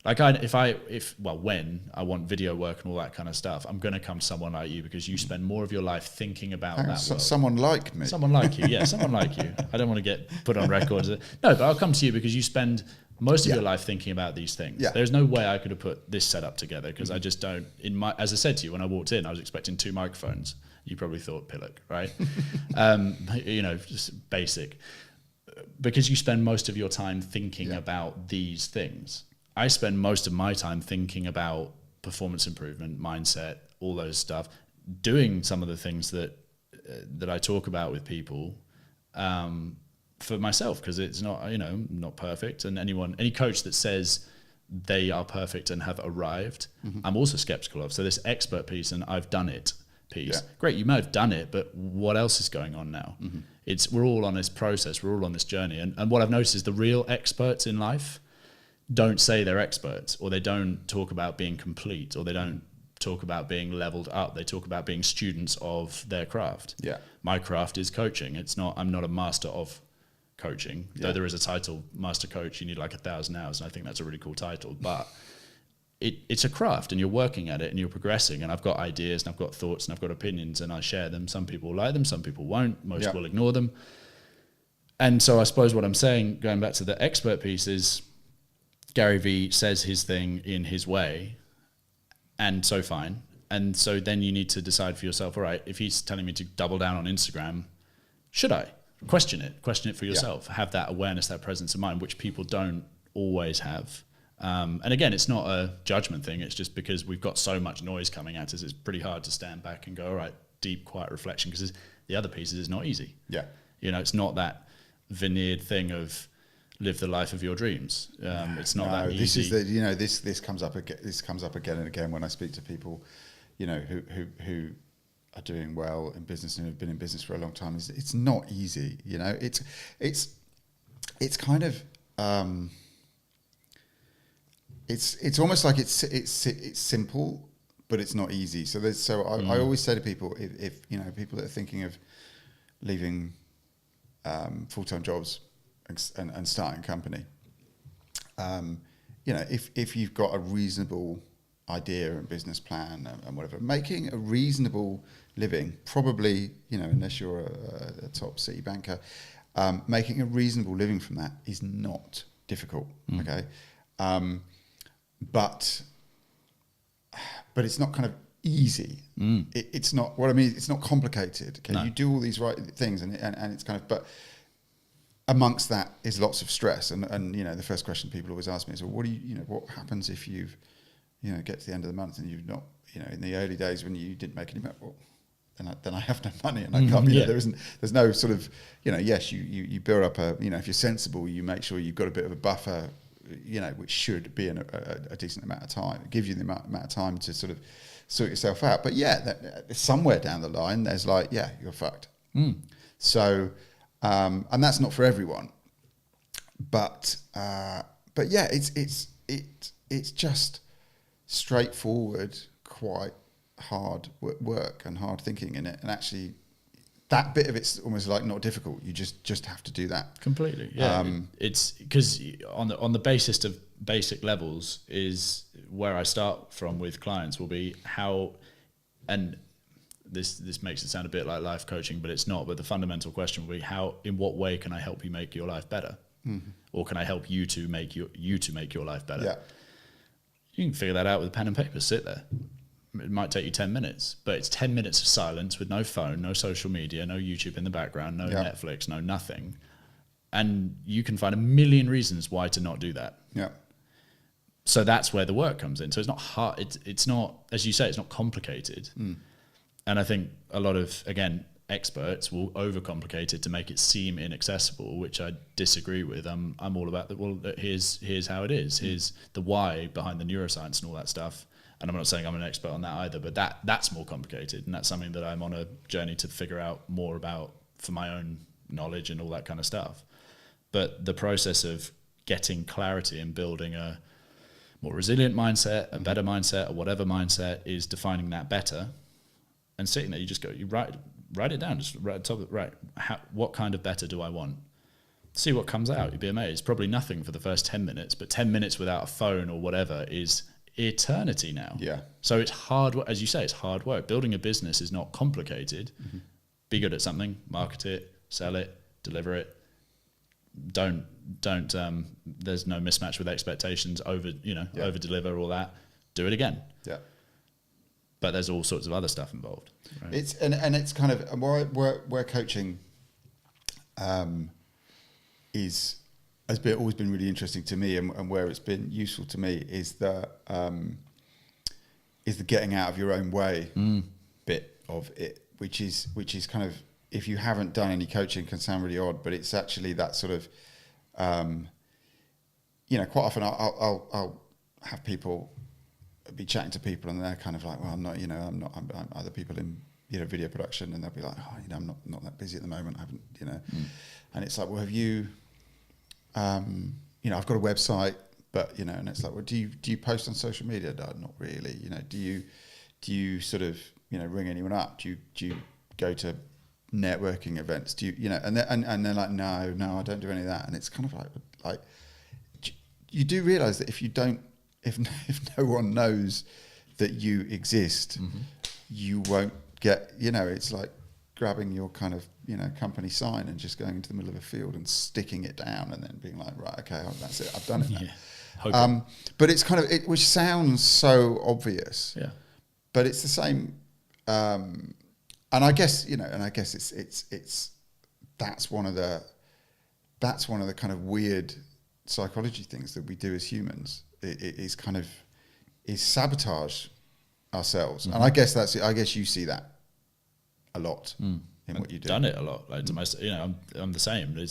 like when I want video work and all that kind of stuff, I'm going to come to someone like you because you spend more of your life thinking about that world. Someone like me. Someone like you, yeah, someone like you. I don't want to get put on record. No, but I'll come to you because you spend most of your life thinking about these things. Yeah. There's no way I could have put this setup together because I just don't. As I said to you when I walked in, I was expecting 2 microphones. You probably thought Pillock, right? Just basic. Because you spend most of your time thinking about these things. I spend most of my time thinking about performance improvement, mindset, all those stuff, doing some of the things that I talk about with people for myself, because it's not, not perfect. And any coach that says they are perfect and have arrived, I'm also skeptical of. So this expert piece and I've done it piece. Yeah. Great, you may have done it, but what else is going on now? We're all on this process, we're all on this journey. And what I've noticed is the real experts in life don't say they're experts, or they don't talk about being complete, or they don't talk about being leveled up. They talk about being students of their craft. Yeah. My craft is coaching. I'm not a master of coaching, though there is a title, master coach. You need like 1,000 hours, and I think that's a really cool title. But it's a craft, and you're working at it, and you're progressing. And I've got ideas, and I've got thoughts, and I've got opinions, and I share them. Some people like them, some people won't. Most will ignore them. And so I suppose what I'm saying, going back to the expert piece, is Gary Vee says his thing in his way, and so fine. And so then you need to decide for yourself, all right, if he's telling me to double down on Instagram, should I? Question it for yourself. Have that awareness, that presence of mind, which people don't always have. And again, it's not a judgment thing. It's just because we've got so much noise coming at us, it's pretty hard to stand back and go, all right, deep, quiet reflection, because the other pieces is not easy. Yeah. It's not that veneered thing of live the life of your dreams. It's not that easy. This comes up again. This comes up again and again when I speak to people, who are doing well in business and have been in business for a long time. It's not easy. It's kind of it's almost like it's simple, but it's not easy. So I always say to people, if people that are thinking of leaving full-time jobs and starting a company, if you've got a reasonable idea and business plan and whatever, making a reasonable living, probably, unless you're a top city banker, making a reasonable living from that is not difficult. Okay. But it's not kind of easy. It's not what I mean. It's not complicated. Okay. No. You do all these right things and it's kind of, but amongst that is lots of stress. And the first question people always ask me is, well, what happens if you've, get to the end of the month and you've not, in the early days when you didn't make any money, well, then I have no money and I can't, there's no sort of, yes, you build up if you're sensible, you make sure you've got a bit of a buffer, which should be a decent amount of time. It gives you the amount of time to sort of sort yourself out. But somewhere down the line, there's like, you're fucked. So, and that's not for everyone, but it's just straightforward, quite hard work and hard thinking in it, and actually that bit of it's almost like not difficult. You just have to do that completely. It's because on the basis of basic levels is where I start from with clients will be how, and this makes it sound a bit like life coaching, but it's not. But the fundamental question will be in what way can I help you make your life better? Or can I help you to make your life better? Yeah. You can figure that out with a pen and paper. Sit there. It might take you 10 minutes, but it's 10 minutes of silence with no phone, no social media, no YouTube in the background, no Netflix, no nothing. And you can find a million reasons why to not do that. Yeah. So that's where the work comes in. So it's not hard. It's not, as you say, it's not complicated. And I think a lot of, again, experts will overcomplicate it to make it seem inaccessible, which I disagree with. I'm all about that. Well, here's how it is. Here's the why behind the neuroscience and all that stuff. And I'm not saying I'm an expert on that either, but that's more complicated, and that's something that I'm on a journey to figure out more about for my own knowledge and all that kind of stuff. But the process of getting clarity and building a more resilient mindset, a better mindset, or whatever mindset is defining that better, and sitting there, you write it down, just right at the top of it, what kind of better do I want? See what comes out. You'd be amazed. Probably nothing for the first 10 minutes, but 10 minutes without a phone or whatever is eternity now. Yeah. So it's hard work. As you say, it's hard work. Building a business is not complicated. Be good at something, market it, sell it, deliver it. Don't there's no mismatch with expectations, over deliver, all that. Do it again. Yeah. But there's all sorts of other stuff involved. Right? It's kind of where coaching has always been really interesting to me, and where it's been useful to me is the getting out of your own way bit of it, which is kind of, if you haven't done any coaching, can sound really odd, but it's actually that sort of quite often I'll have people be chatting to people and they're kind of like, well, I'm other people in video production, and they'll be like, oh, I'm not that busy at the moment, I haven't, and it's like, well, have you I've got a website, but and it's like, well, do you post on social media? No, not really. Do you sort of ring anyone up? Do you go to networking events? Do you and they're like, no, I don't do any of that. And it's kind of like you do realize that if no one knows that you exist, you won't get, it's like grabbing your kind of company sign and just going into the middle of a field and sticking it down and then being like, right, okay, that's it, I've done it now. But it's kind of which sounds so obvious, but it's the same, and I guess it's that's one of the kind of weird psychology things that we do as humans. It is sabotage ourselves, and I guess you see that a lot in what you do. Done it a lot. Like I'm the same. I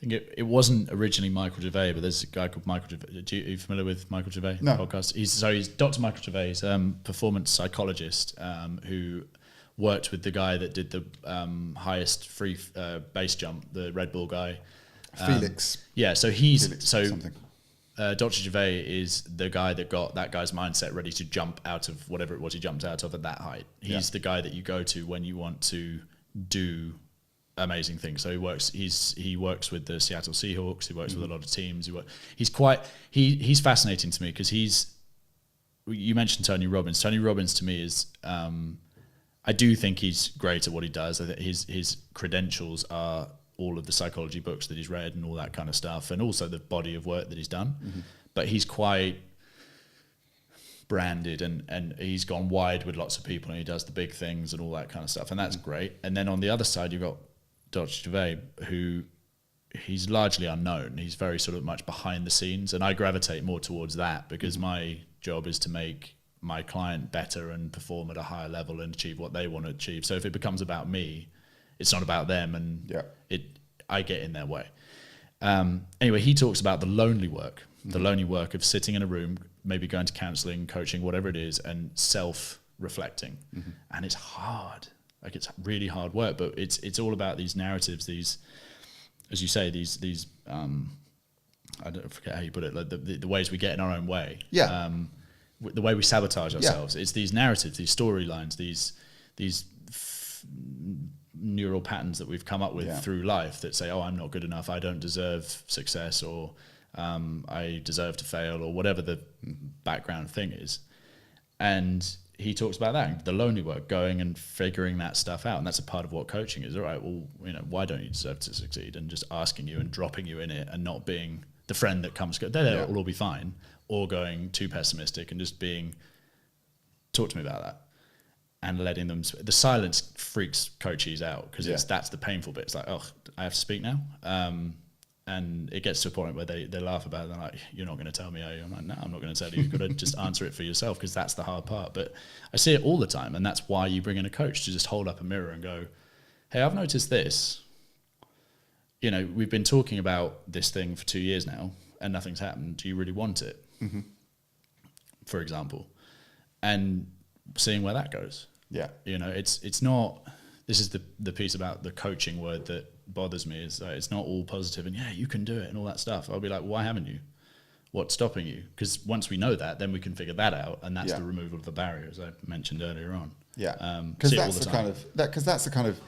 think it wasn't originally Michael Gervais, but there's a guy called Michael Gervais. Are you familiar with Michael Gervais? No. Podcast? He's Dr. Michael Gervais, performance psychologist, who worked with the guy that did the highest free base jump, the Red Bull guy. Felix. So Dr. Gervais is the guy that got that guy's mindset ready to jump out of whatever it was he jumped out of at that height. He's the guy that you go to when you want to do amazing things. So he works with the Seattle Seahawks. He works with a lot of teams. He's fascinating to me because you mentioned Tony Robbins. Tony Robbins to me is, I do think he's great at what he does. I think his credentials are all of the psychology books that he's read and all that kind of stuff, and also the body of work that he's done. But he's quite branded and he's gone wide with lots of people, and he does the big things and all that kind of stuff, and that's great. And then on the other side, you've got Dr. Gervais, who he's largely unknown. He's very sort of much behind the scenes, and I gravitate more towards that because my job is to make my client better and perform at a higher level and achieve what they want to achieve. So if it becomes about me, it's not about them, and I get in their way. Anyway, he talks about the lonely work of sitting in a room, maybe going to counselling, coaching, whatever it is, and self-reflecting. And it's hard. Like, it's really hard work, but it's all about these narratives, these, as you say, these I don't forget how you put it, like the ways we get in our own way. The way we sabotage ourselves. It's these narratives, these storylines, these neural patterns that we've come up with through life that say, oh, I'm not good enough, I don't deserve success, or I deserve to fail, or whatever the background thing is. And he talks about that, the lonely work, going and figuring that stuff out. And that's a part of what coaching is. All right, well, why don't you deserve to succeed? And just asking you and dropping you in it and not being the friend that comes, it'll all be fine. Or going too pessimistic and just being, talk to me about that. And letting them, the silence freaks coaches out because that's the painful bit. It's like, oh, I have to speak now. And it gets to a point where they laugh about it. They're like, you're not going to tell me, are you? I'm like, no, I'm not going to tell you. You've got to just answer it for yourself because that's the hard part. But I see it all the time. And that's why you bring in a coach to just hold up a mirror and go, hey, I've noticed this. We've been talking about this thing for 2 years now and nothing's happened. Do you really want it? Mm-hmm. For example. And seeing where that goes. Yeah. It's not, this is the piece about the coaching word that bothers me is it's not all positive and you can do it and all that stuff. I'll be like, why haven't you? What's stopping you? Because once we know that, then we can figure that out, and that's the removal of the barriers I mentioned earlier on. Yeah, because that's the kind of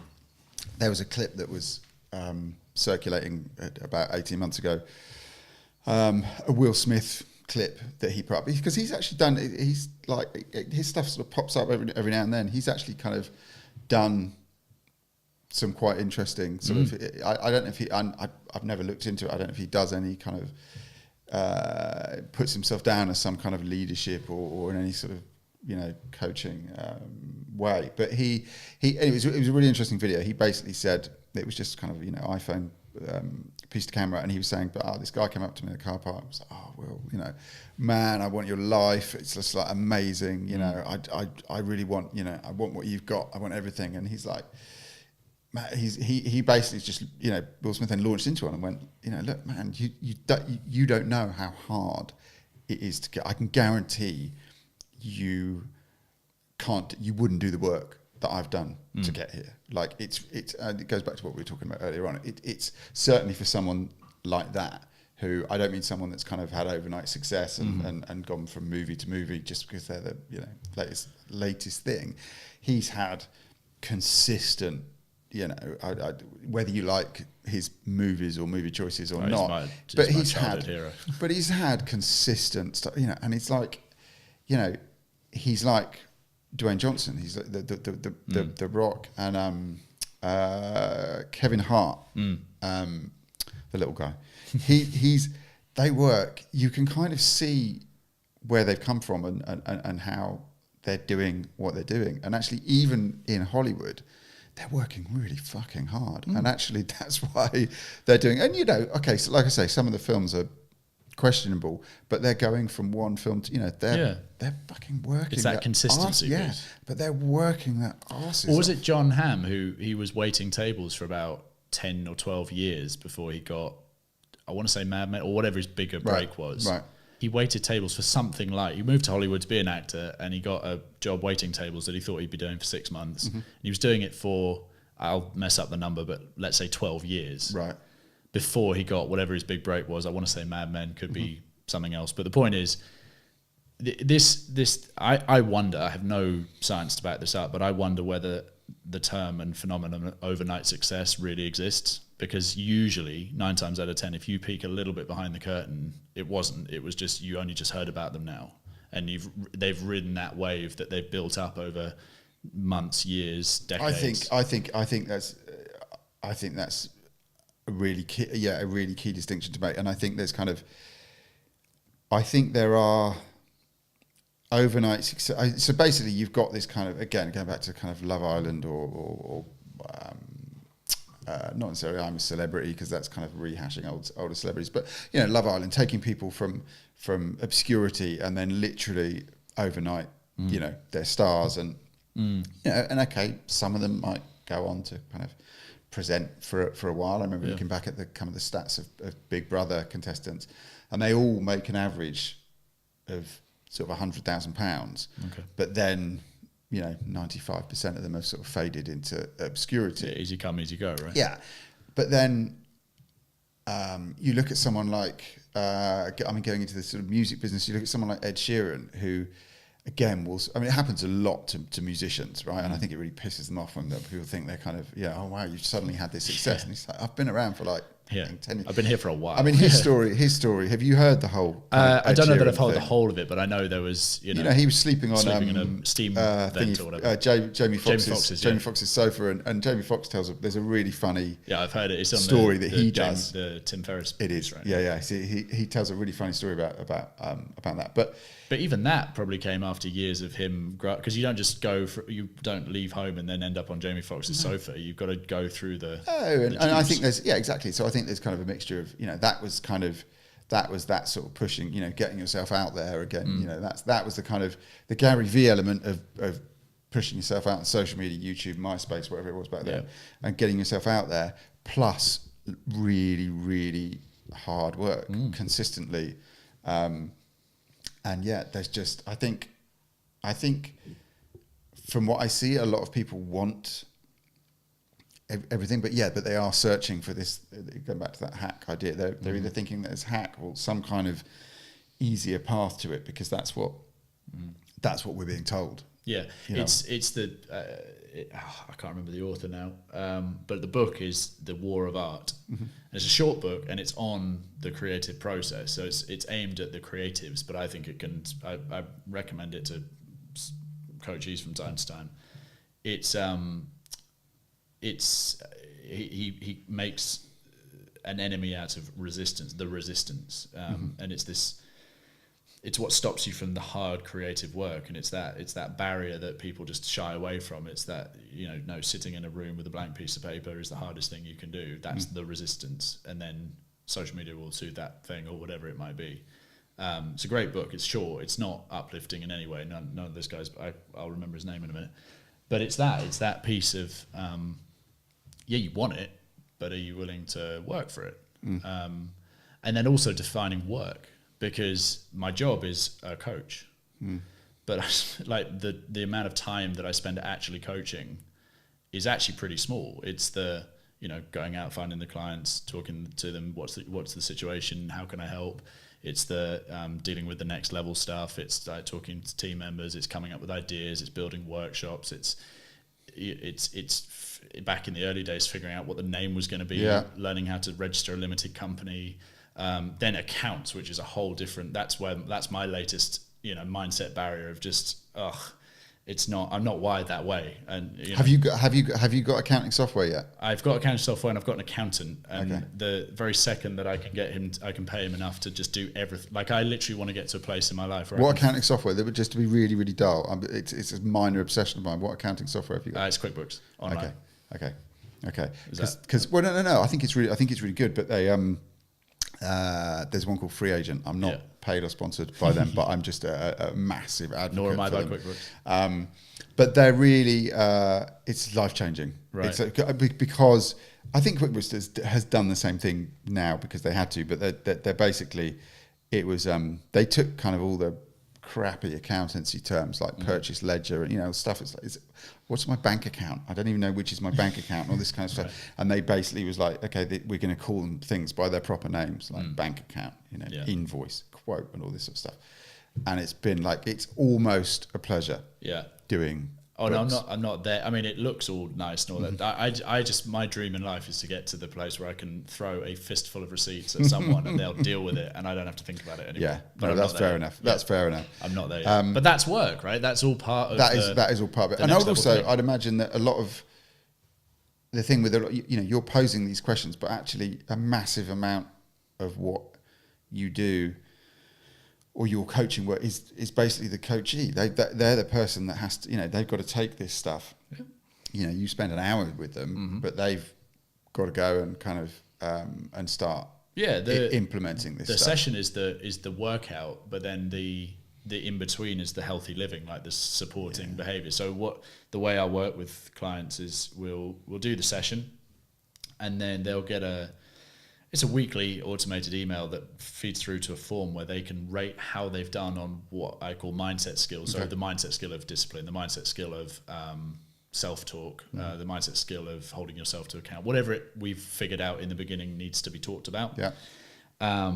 there was a clip that was circulating about 18 months ago, a Will Smith clip that he put up, because he's actually done, he's like, his stuff sort of pops up every now and then. He's actually kind of done some quite interesting sort of, I don't know if he, I've never looked into it, I don't know if he does any kind of, puts himself down as some kind of leadership or in any sort of, coaching way. But it was a really interesting video. He basically said, it was just kind of, iPhone piece to camera, and he was saying, but this guy came up to me in the car park and was like, oh, Will, man, I want your life. It's just like amazing. I really want, I want what you've got. I want everything. And he's like, man, he basically just, Will Smith then launched into it and went, look, man, you don't know how hard it is to get. I can guarantee you wouldn't do the work that I've done to get here. Like it goes back to what we were talking about earlier on. It's certainly for someone like that, who, I don't mean someone that's kind of had overnight success and gone from movie to movie just because they're the latest thing. He's had consistent, whether you like his movies or movie choices or not, but he's had consistent stuff, and it's like, he's like Dwayne Johnson. He's like the Rock, and Kevin Hart, the little guy. They work. You can kind of see where they've come from and how they're doing what they're doing. And actually, even in Hollywood, they're working really fucking hard. And actually, that's why they're doing. And okay, so like I say, some of the films are questionable, but they're going from one film to they're fucking working. It's that consistency. But they're working that arse. Or was it John Hamm who he was waiting tables for about 10 or 12 years before he got, I want to say Mad Men or whatever his bigger break was. Right. He waited tables for something like, he moved to Hollywood to be an actor, and he got a job waiting tables that he thought he'd be doing for 6 months. And he was doing it for, I'll mess up the number, but let's say 12 years. Right. Before he got whatever his big break was. I want to say Mad Men, could be something else. But the point is, I wonder, I have no science to back this up, but I wonder whether the term and phenomenon of overnight success really exists. Because usually, 9 times out of 10, if you peek a little bit behind the curtain, it wasn't. It was just, you only just heard about them now. And they've ridden that wave that they've built up over months, years, decades. I think that's a really key distinction to make. And I think there are overnight success. So basically, you've got this kind of, again, going back to kind of Love Island or not necessarily I'm a Celebrity, because that's kind of rehashing older celebrities, but Love Island, taking people from obscurity and then literally overnight, they're stars, and and okay, some of them might go on to kind of present for a while. I remember looking back at the kind of the stats of Big Brother contestants, and they all make an average of sort of £100,000, but then 95% of them have sort of faded into obscurity. Yeah, easy come, easy go, right? Yeah, but then you look at someone like, going into the sort of music business, you look at someone like Ed Sheeran, who, again, it happens a lot to musicians, right? And I think it really pisses them off when people think they're kind of, oh wow, you've suddenly had this success. And he's like, I've been around for like Yeah, 10 years. I've been here for a while. I mean, his story. Have you heard the whole? I don't know that I've heard thing? the whole of it, but I know there was, He was sleeping on in a steam vent or whatever. Jamie Foxx's sofa, and Jamie Foxx there's a really funny I've heard it. It's on story that he does. The Tim Ferriss. It is, right? Yeah. So he tells a really funny story about that. But even that probably came after years of him, because you don't just you don't leave home and then end up on Jamie Foxx's sofa. You've got to go through the. And I think exactly. So I think there's kind of a mixture of that was that sort of pushing, getting yourself out there again. That was the kind of the Gary V element of pushing yourself out on social media, YouTube, MySpace, whatever it was back then, and getting yourself out there. Plus, really, really hard work consistently. And there's just I think from what I see, a lot of people want everything, but they are searching for this. Going back to that hack idea, they're either thinking that it's hack or some kind of easier path to it, because that's what we're being told. Yeah, it's the I can't remember the author now, but the book is The War of Art. And it's a short book, and it's on the creative process, so it's aimed at the creatives. But I think it can. I recommend it to coaches from time to time. He makes an enemy out of resistance, and it's what stops you from the hard creative work, and it's that barrier that people just shy away from. It's that sitting in a room with a blank piece of paper is the hardest thing you can do. That's the resistance, and then social media will soothe that thing or whatever it might be. It's a great book. It's short. It's not uplifting in any way. None of those guys. I'll remember his name in a minute. But it's that piece of you want it, but are you willing to work for it? And then also defining work, because my job is a coach, but like the amount of time that I spend actually coaching is actually pretty small. It's the going out, finding the clients, talking to them. What's the situation? How can I help? It's the dealing with the next level stuff. It's like talking to team members. It's coming up with ideas. It's building workshops. It's back in the early days, figuring out what the name was going to be, learning how to register a limited company, then accounts, which is a whole different. That's my latest mindset barrier of just I'm not wired that way. And have you got accounting software yet? I've got accounting software, and I've got an accountant. And the very second that I can get him, I can pay him enough to just do everything. Like, I literally want to get to a place in my life where accounting software? That would just to be really, really dull. It's a minor obsession of mine. What accounting software have you got? It's QuickBooks online. Okay. Because no. I think it's really good. But they there's one called Free Agent. I'm not paid or sponsored by them, but I'm just a massive advocate. Nor am I by them. QuickBooks. But they're really it's life changing, right? Because I think QuickBooks has done the same thing now because they had to. But they're basically, it was they took kind of all the crappy accountancy terms like purchase ledger and stuff. It's what's my bank account? I don't even know which is my bank account and all this kind of stuff. Right. And they basically was like, okay, we're going to call them things by their proper names, like bank account, invoice, quote, and all this sort of stuff. And it's been like, it's almost a pleasure doing. Oh, books. No, I'm not there. I mean, it looks all nice and all that. I just, my dream in life is to get to the place where I can throw a fistful of receipts at someone and they'll deal with it, and I don't have to think about it anymore. Yeah, but that's fair enough. That's fair enough. I'm not there yet. But that's work, right? That's all part of that is all part of it. And also, I'd imagine that a lot of the thing with you're posing these questions, but actually a massive amount of what you do or your coaching work is basically the coachee. They're the person that has to, they've got to take this stuff. Yeah. You spend an hour with them, but they've got to go and kind of and start implementing this stuff. The session is the workout, but then the in between is the healthy living, like the supporting behavior. So the way I work with clients is we'll do the session, and then they'll get it's a weekly automated email that feeds through to a form where they can rate how they've done on what I call mindset skills. Okay. So the mindset skill of discipline, the mindset skill of self-talk, the mindset skill of holding yourself to account, whatever we've figured out in the beginning needs to be talked about. Yeah.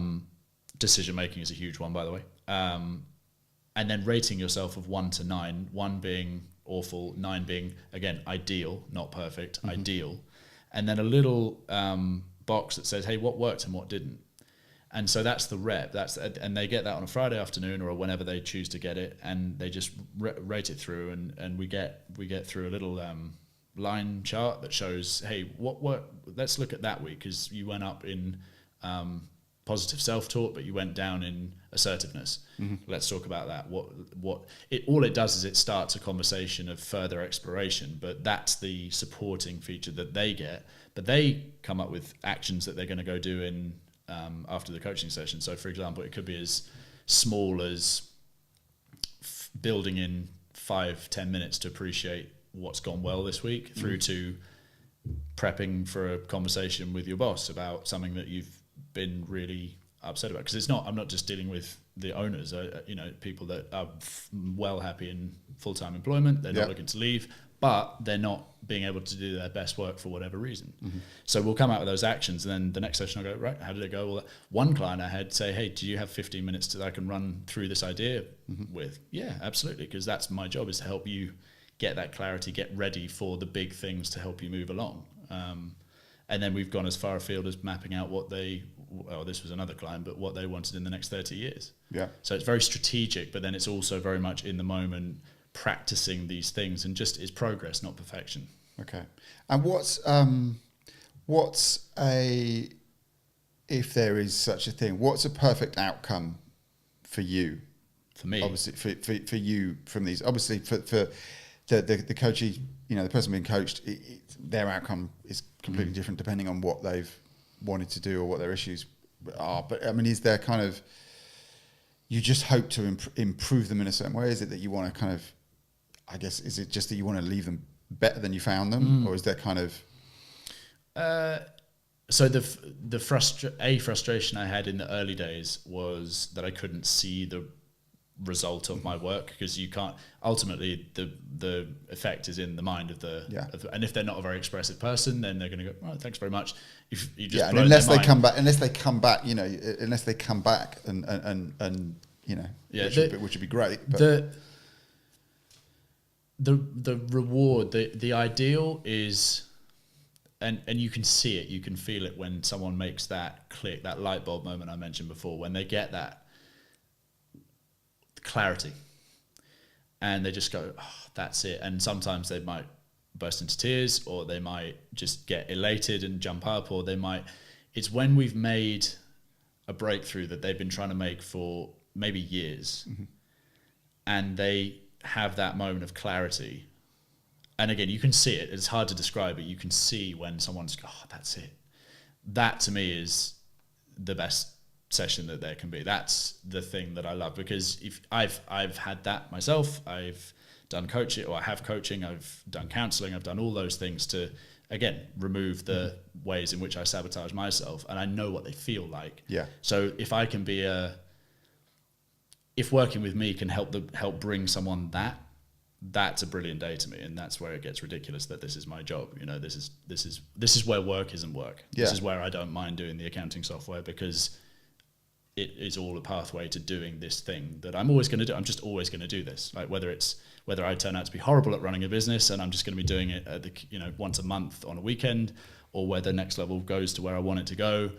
Decision-making is a huge one, by the way. And then rating yourself of 1 to 9, 1 being awful, 9 being, again, ideal, not perfect, ideal. And then a little box that says, hey, what worked and what didn't. And so that's the rep. And they get that on a Friday afternoon or whenever they choose to get it, and they just rate it through, and we get through a little line chart that shows, hey, what let's look at that week, because you went up in positive self-talk, but you went down in assertiveness. Let's talk about that. All it does is it starts a conversation of further exploration, but that's the supporting feature that they get. But they come up with actions that they're going to go do in after the coaching session. So, for example, it could be as small as building in 5-10 minutes to appreciate what's gone well this week, through to prepping for a conversation with your boss about something that you've been really upset about. Because I'm not just dealing with the owners, people that are well happy in full-time employment, they're not looking to leave, but they're not being able to do their best work for whatever reason. So we'll come out with those actions, and then the next session I'll go, right, how did it go? Well, one client I had say, hey, do you have 15 minutes that I can run through this idea with? Yeah, absolutely, because that's my job, is to help you get that clarity, get ready for the big things to help you move along. And then we've gone as far afield as mapping out this was another client, but what they wanted in the next 30 years. Yeah. So it's very strategic, but then it's also very much in the moment, practicing these things, and just is progress, not perfection. Okay. And if there is such a thing, what's a perfect outcome for you? For me? Obviously, for you from these, obviously for the coachee, the person being coached, their outcome is completely different depending on what they've wanted to do or what their issues are. But I mean, is there kind of, you just hope to improve them in a certain way? Is it that you want to kind of, I guess, is it just that you want to leave them better than you found them, or is there kind of? So the frustration I had in the early days was that I couldn't see the result of my work, because you can't. Ultimately, the effect is in the mind of the. And if they're not a very expressive person, then they're going to go, oh, thanks very much. If you just and unless they come back, unless they come back, and which would be great. But the reward, the ideal is, and you can see it, you can feel it when someone makes that click, that light bulb moment I mentioned before, when they get that clarity and they just go, oh, that's it. And sometimes they might burst into tears, or they might just get elated and jump up, or it's when we've made a breakthrough that they've been trying to make for maybe years, and they have that moment of clarity. And again, you can see it. It's hard to describe it. You can see when someone's, oh, that's it. That to me is the best session that there can be. That's the thing that I love, because if I've had that myself. I've done coaching, or I have coaching. I've done counselling. I've done all those things to, again, remove the ways in which I sabotage myself, and I know what they feel like. Yeah. So if I can be if working with me can help bring someone that's a brilliant day to me, and that's where it gets ridiculous that this is my job. This is where work isn't work. Yeah. This is where I don't mind doing the accounting software, because it is all a pathway to doing this thing that I'm always going to do. I'm just always going to do this. Like whether I turn out to be horrible at running a business and I'm just going to be doing it at once a month on a weekend, or whether next level goes to where I want it to go,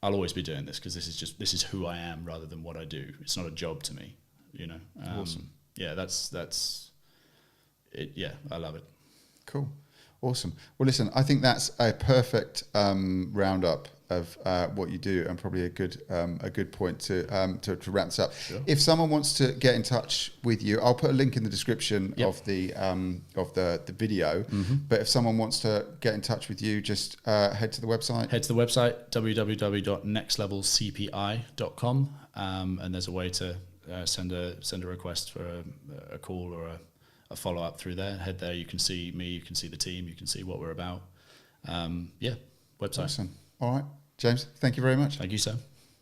I'll always be doing this, because this is who I am rather than what I do. It's not a job to me, Awesome. Yeah, that's it. Yeah, I love it. Cool. Awesome. Well, listen, I think that's a perfect roundup of what you do, and probably a good point to wrap this up. Sure. If someone wants to get in touch with you, I'll put a link in the description of the video. But if someone wants to get in touch with you, just head to the website. Head to the website, www.nextlevelcpi.com, and there's a way to send a request for a call or a follow up through there. Head there, you can see me, you can see the team, you can see what we're about. Website. Awesome. All right, James, thank you very much. Thank you, sir.